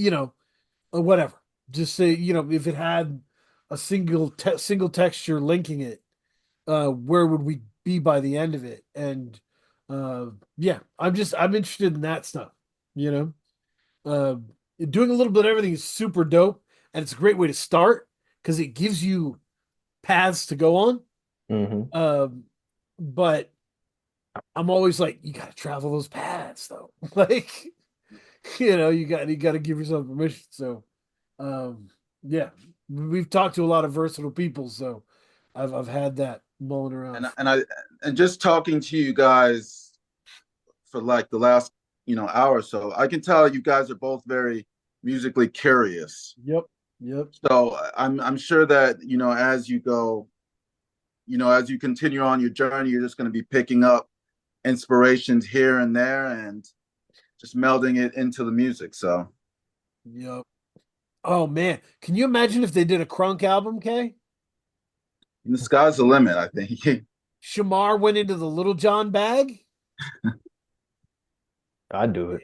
Speaker 2: or whatever. Just say, if it had a single texture linking it, where would we be by the end of it? And yeah, I'm interested in that stuff, you know. Doing a little bit of everything is super dope, and it's a great way to start because it gives you paths to go on.
Speaker 3: Hmm.
Speaker 2: But I'm always like, you got to travel those paths though. Like, you got to give yourself permission. So, um, yeah, we've talked to a lot of versatile people, so I've had that mulling around.
Speaker 4: And just talking to you guys for like the last hour or so, I can tell you guys are both very musically curious.
Speaker 2: Yep, yep,
Speaker 4: So I'm sure that as you go, as you continue on your journey, you're just going to be picking up inspirations here and there and just melding it into the music. So
Speaker 2: yep. Oh man, can you imagine if they did a Crunk album, Kay?
Speaker 4: the sky's the limit, I think.
Speaker 2: Shamar went into the Little John bag.
Speaker 3: I'd do it.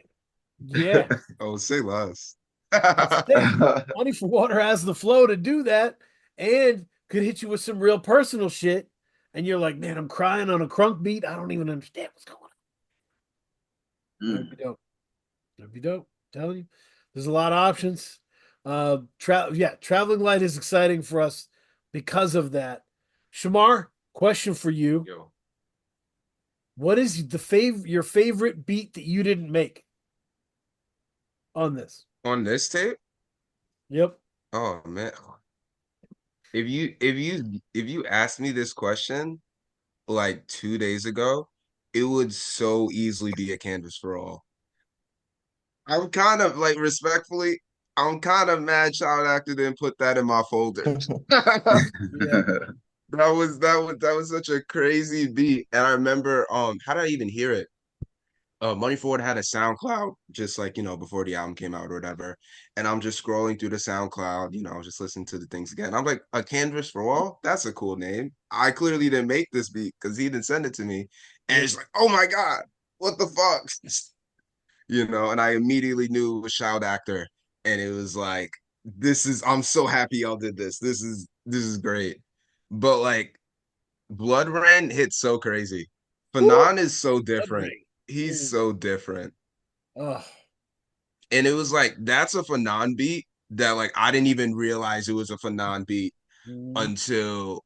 Speaker 2: Yeah,
Speaker 5: Oh, say less.
Speaker 2: that's the thing. Money for Water has the flow to do that, and could hit you with some real personal shit. And you're like, man, I'm crying on a Crunk beat. I don't even understand what's going on. That'd be dope. That'd be dope. I'm telling you, there's a lot of options. Traveling light is exciting for us because of that. Shamar, question for you:
Speaker 5: Yo,
Speaker 2: what is your favorite beat that you didn't make on this?
Speaker 5: on this tape?
Speaker 2: Yep.
Speaker 5: Oh man. If you asked me this question like 2 days ago, it would so easily be a canvas for all. I'm kind of like respectfully, I'm kind of mad Child Actor didn't put that in my folder.
Speaker 2: Yeah.
Speaker 5: That was such a crazy beat. And I remember how did I even hear it? Money Forward had a SoundCloud just like, before the album came out or whatever. And I'm just scrolling through the SoundCloud, just listening to the things again. I'm like, a canvas for all? That's a cool name. I clearly didn't make this beat because he didn't send it to me. And
Speaker 2: Yep.
Speaker 5: it's like, oh my God, what the fuck? And I immediately knew it was Child Actor. And it was like, I'm so happy y'all did this. This is great. But like Blood Rain hits so crazy.
Speaker 2: Woo!
Speaker 5: Fanon is so
Speaker 2: Blood
Speaker 5: different.
Speaker 2: Rain.
Speaker 5: He's
Speaker 2: Ooh.
Speaker 5: so different.
Speaker 2: Oh.
Speaker 5: And it was like, that's a Fanon beat that like I didn't even realize it was a Fanon beat
Speaker 2: Mm.
Speaker 5: until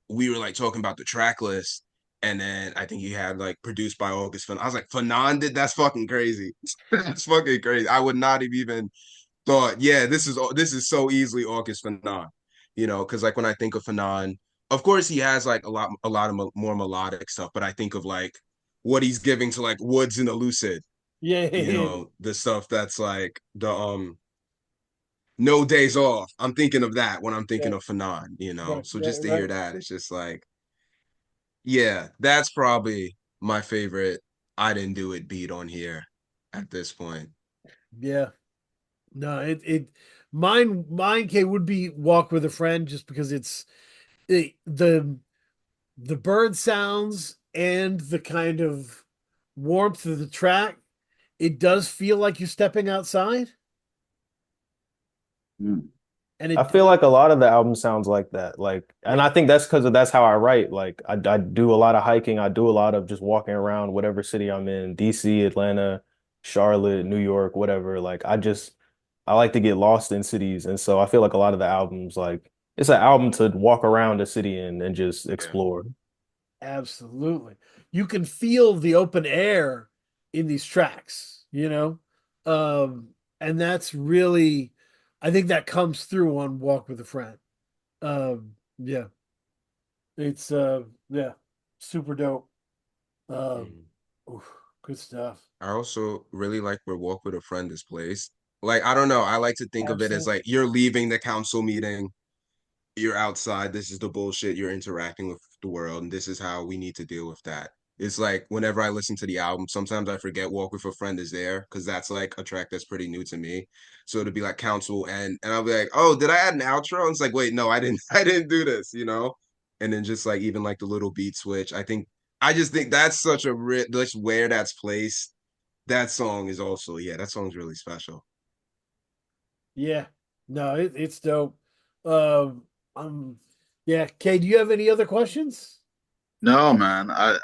Speaker 5: we were like talking about the track list. And then I think he had like produced by August Fanon. I was like, Fanon did that's fucking crazy. That's fucking crazy. I would not have even thought, yeah, this is so easily August Fanon. Because like when I think of Fanon, of course he has like a lot of more melodic stuff, but I think of like what he's giving to like Woods and the Lucid,
Speaker 2: Yeah.
Speaker 5: the stuff that's like the No Days Off. I'm thinking of that when I'm thinking
Speaker 2: Right,
Speaker 5: of Fanon,
Speaker 2: right,
Speaker 5: So
Speaker 2: right,
Speaker 5: just to
Speaker 2: right.
Speaker 5: hear that, it's just like, yeah, that's probably my favorite I didn't do it beat on here at this point.
Speaker 2: Yeah. No, mine K would be Walk with a Friend just because the bird sounds and the kind of warmth of the track. It does feel like you're stepping outside,
Speaker 4: Mm.
Speaker 2: and
Speaker 3: I
Speaker 2: it
Speaker 3: feel like a lot of the album sounds like that. Like, and
Speaker 2: yeah,
Speaker 3: I think that's because that's how I write. Like, I do a lot of hiking. I do a lot of just walking around whatever city I'm in, DC, Atlanta, Charlotte, New York, whatever. Like, I like to get lost in cities. And so I feel like a lot of the albums, like, it's an album to walk around a city in and just
Speaker 5: Yeah.
Speaker 3: explore.
Speaker 2: absolutely. You can feel the open air in these tracks, um, and that's really, I think that comes through on Walk with a Friend. Yeah, it's yeah, super dope. Um,
Speaker 5: Mhm.
Speaker 2: oof, good stuff.
Speaker 5: I also really like where Walk with a Friend is placed. Like, I don't know. I like to think of it as
Speaker 2: Absolutely.
Speaker 5: like you're leaving the council meeting, you're outside, this is the bullshit, you're interacting with the world, and this is how we need to deal with that. It's like whenever I listen to the album, sometimes I forget Walk with a Friend is there because that's like a track that's pretty new to me. So to be like council and I'll be like, oh, did I add an outro? And it's like, wait, no, I didn't I didn't do this. and then just like even like the little beat switch. I just think that's such a just where that's placed. That song is also, yeah, that song's really special.
Speaker 2: Yeah. No, it's dope. Um, um, yeah. Kay, do you have any other questions?
Speaker 4: No, man.
Speaker 2: Yeah,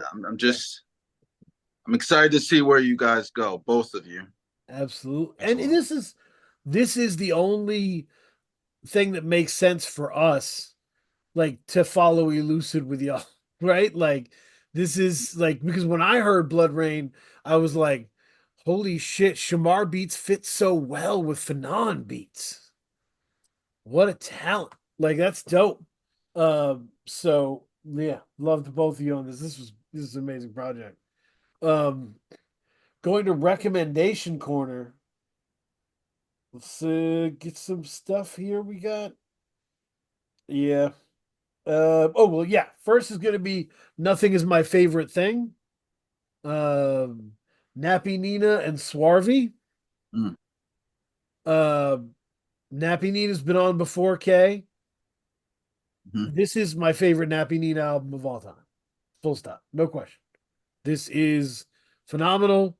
Speaker 4: I'm excited to see where you guys go, both of you.
Speaker 2: absolutely. And
Speaker 5: Excellent.
Speaker 2: this is the only thing that makes sense for us, like to follow Elucid with y'all, right? Like this is like because when I heard Blood Rain, I was like, holy shit, Shamar beats fit so well with Fanon beats. What a talent. Like that's dope. So yeah, loved both of you on this. This is an amazing project. Um going to recommendation corner. Let's get some stuff here we got. Yeah. Oh well, yeah. First is gonna be Nothing Is My Favorite Thing. Um Nappy Nina and Swarvy.
Speaker 4: Mm.
Speaker 2: Uh Nappy Nina's been on before, Kay.
Speaker 4: Mhm.
Speaker 2: This is my favorite Nappy Nina album of all time. Full stop. No question. This is phenomenal.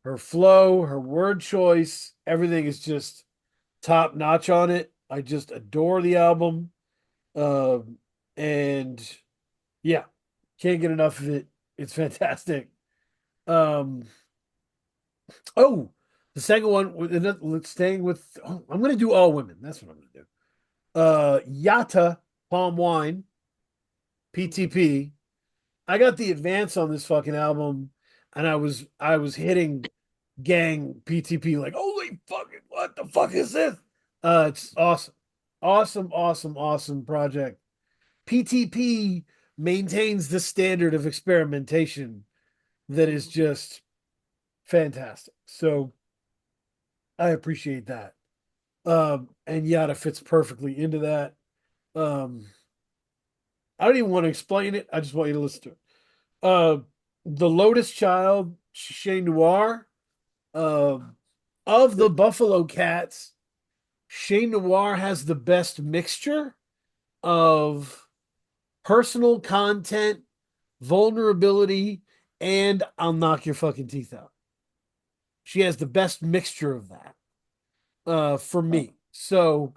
Speaker 2: Her flow, her word choice, everything is just top notch on it. I just adore the album. And yeah, can't get enough of it. It's fantastic. Um, oh, the second one, let's staying with, oh, I'm going to do all women. That's what I'm going to do. Yata, Palm Wine, PTP. I got the advance on this fucking album, and I was hitting gang PTP like, holy fucking, what the fuck is this? It's awesome. Awesome project. PTP maintains the standard of experimentation that is just fantastic. So I appreciate that. And Yada fits perfectly into that. Um, I don't even want to explain it. I just want you to listen to it. Uh, The Lotus Child, Chez Noir, um, of the Buffalo Cats, Chez Noir has the best mixture of personal content, vulnerability, and I'll knock your fucking teeth out. She has the best mixture of that for me. So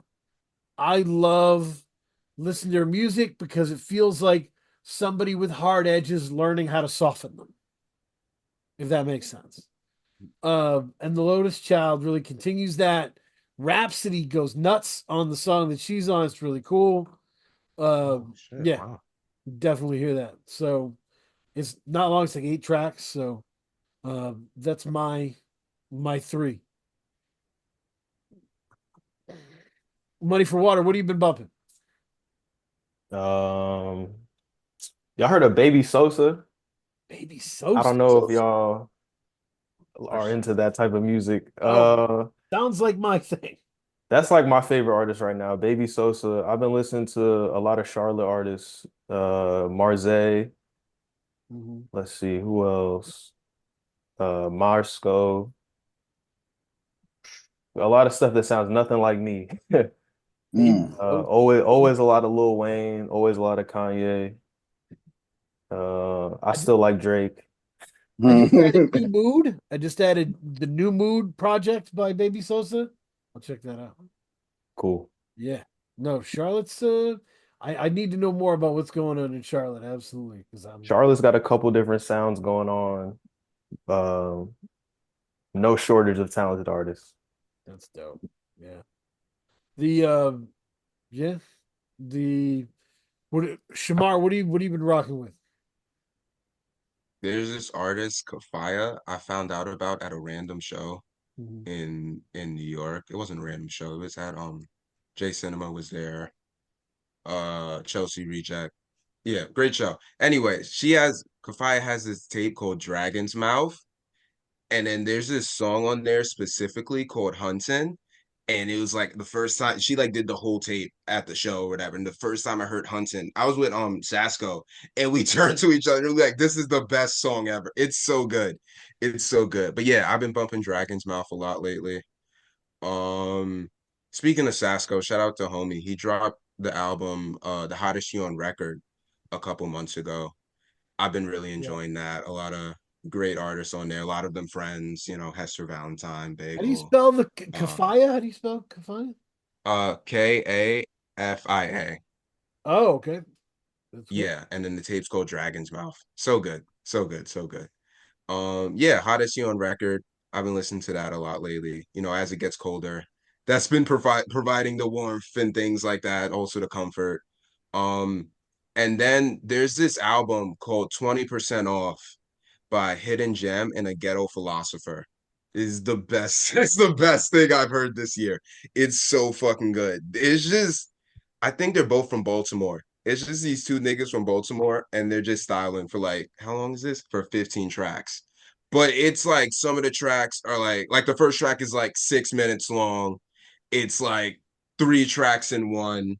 Speaker 2: I love listening to her music because it feels like somebody with hard edges learning how to soften them, if that makes sense. And the Lotus Child really continues that. Rhapsody goes nuts on the song that she's on. It's really cool.
Speaker 5: Oh shit!
Speaker 2: Yeah,
Speaker 5: Wow.
Speaker 2: definitely hear that. So it's not long. It's like 8 tracks. So that's my three. Money for Water. What have you been bumping?
Speaker 3: Um, y'all heard of Baby Sosa?
Speaker 2: Baby
Speaker 3: I don't
Speaker 2: Sosa.
Speaker 3: know if y'all are
Speaker 5: Question.
Speaker 3: into that type of music.
Speaker 2: Oh, sounds like my thing.
Speaker 3: That's like my favorite artist right now, Baby Sosa. I've been listening to a lot of Charlotte artists, Marze.
Speaker 2: Mhm.
Speaker 3: Let's see, who else? Marsco. A lot of stuff that sounds nothing like me.
Speaker 2: Baby
Speaker 4: Mm.
Speaker 2: Sosa.
Speaker 3: Always a lot of Lil Wayne, always a lot of Kanye. I
Speaker 2: I just,
Speaker 3: still like Drake.
Speaker 2: I just added New Mood. I just added the New Mood project by Baby Sosa. I'll check that out.
Speaker 3: Cool.
Speaker 2: Yeah. No, Charlotte's I need to know more about what's going on in Charlotte, absolutely. Because I'm
Speaker 3: Charlotte's got a couple different sounds going on. Um, no shortage of talented artists.
Speaker 2: that's dope. Yeah. The yeah, the Shamar, what have you been rocking with?
Speaker 5: There's this artist, Kafaya, I found out about at a random show
Speaker 2: Mhm.
Speaker 5: in New York. It wasn't a random show. It was at Jay Cinema was there. Chelsea Reject. Yeah, great show. Anyway, Kafaya has this tape called Dragon's Mouth. And then there's this song on there specifically called Huntin'. And it was like the first time she like did the whole tape at the show or whatever. And the first time I heard Huntin', I was with Sasko and we turned to each other and we were like, this is the best song ever. It's so good. It's so good. But yeah, I've been bumping Dragon's Mouth a lot lately. Speaking of Sasko, shout out to homie. He dropped the album The Hottest You on Record. a couple months ago. I've been really
Speaker 2: Yeah.
Speaker 5: enjoying that. A lot of great artists on there. A lot of them friends. Hester Valentine,
Speaker 2: How do you
Speaker 5: Bagel.
Speaker 2: spell the
Speaker 5: Um,
Speaker 2: Kafaya? How do you spell Kafaya?
Speaker 5: Kafia.
Speaker 2: Oh, okay. That's cool.
Speaker 5: Yeah, and then the tape's called Dragon's Mouth. So good, so good, so good. Yeah, Hottest You on Record. I've been listening to that a lot lately. As it gets colder, that's been providing the warmth and things like that, also the comfort. Um, and then there's this album called 20% Off by Hidden Gem and a Ghetto Philosopher. Is the best. It's the best thing I've heard this year. It's so fucking good. It's just, I think they're both from Baltimore. It's just these two niggas from Baltimore, and they're just styling for like, how long is this? For 15 tracks. But it's like some of the tracks are like the first track is like 6 minutes long. It's like three tracks in one.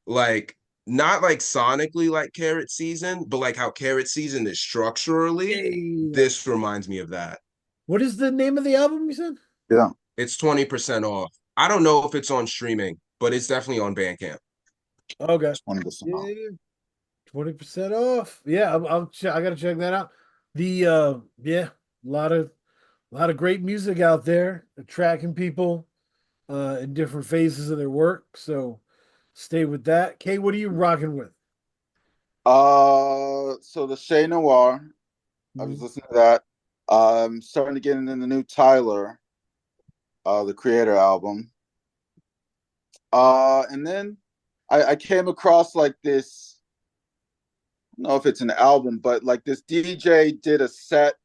Speaker 5: Like, not like sonically like Carrot Season, but like how Carrot Season is structurally,
Speaker 2: Yeah.
Speaker 5: this reminds me of that.
Speaker 2: What is the name of the album you said?
Speaker 4: Yeah.
Speaker 5: It's 20% off. I don't know if it's on streaming, but it's definitely on Bandcamp.
Speaker 2: Okay.
Speaker 4: 20% off.
Speaker 2: Yeah. 20% off. Yeah, I gotta check that out. The yeah, a lot of great music out there, attracting people in different phases of their work. So stay with that. Kay, what are you rocking with?
Speaker 4: So the Chez Noir, I was listening to that. Starting to get into the new Tyler, the Creator album. And then I came across like this, I don't know if it's an album, but like this DJ did a set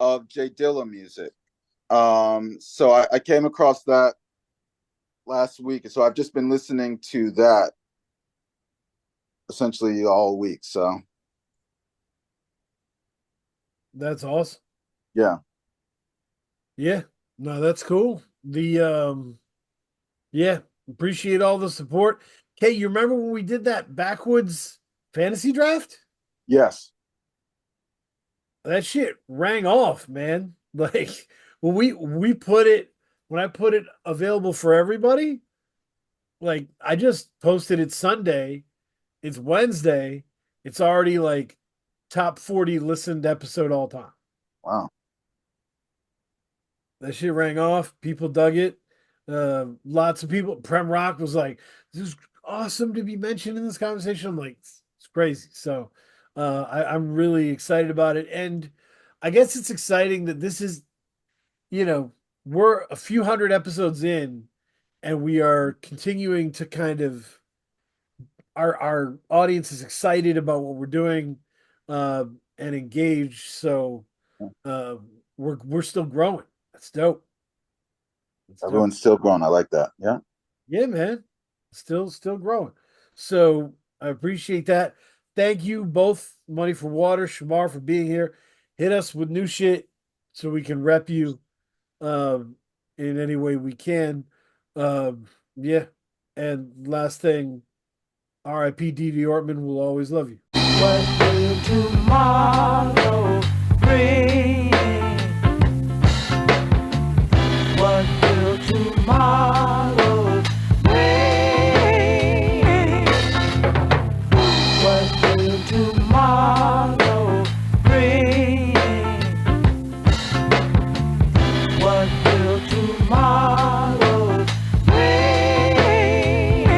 Speaker 4: of Jay Dilla music. So I came across that last week. So I've just been listening to that essentially all week. So
Speaker 2: That's awesome.
Speaker 4: yeah.
Speaker 2: Yeah. No, that's cool. The yeah, appreciate all the support. Kay, you remember when we did that backwoods fantasy draft?
Speaker 4: Yes.
Speaker 2: That shit rang off, man. Like when I put it available for everybody, like I just posted it Sunday. It's Wednesday. It's already like top 40 listened episode all time.
Speaker 4: Wow.
Speaker 2: That shit rang off. People dug it. Lots of people. Prem Rock was like, "This is awesome to be mentioned in this conversation." I'm like, it's crazy. So, I'm really excited about it, and I guess it's exciting that this is, we're a few hundred episodes in, and we are continuing to kind of our audience is excited about what we're doing, and engaged. So, uh, we're still growing. That's dope. That's dope.
Speaker 4: Everyone's still growing. I like that. Yeah.
Speaker 2: Yeah, man. Still growing. So I appreciate that. Thank you both, Money for Water, Shemar, for being here. Hit us with new shit so we can rep you in any way we can. Yeah. And last thing, RIP Dee Dee Ortman will always love you.
Speaker 1: What will tomorrow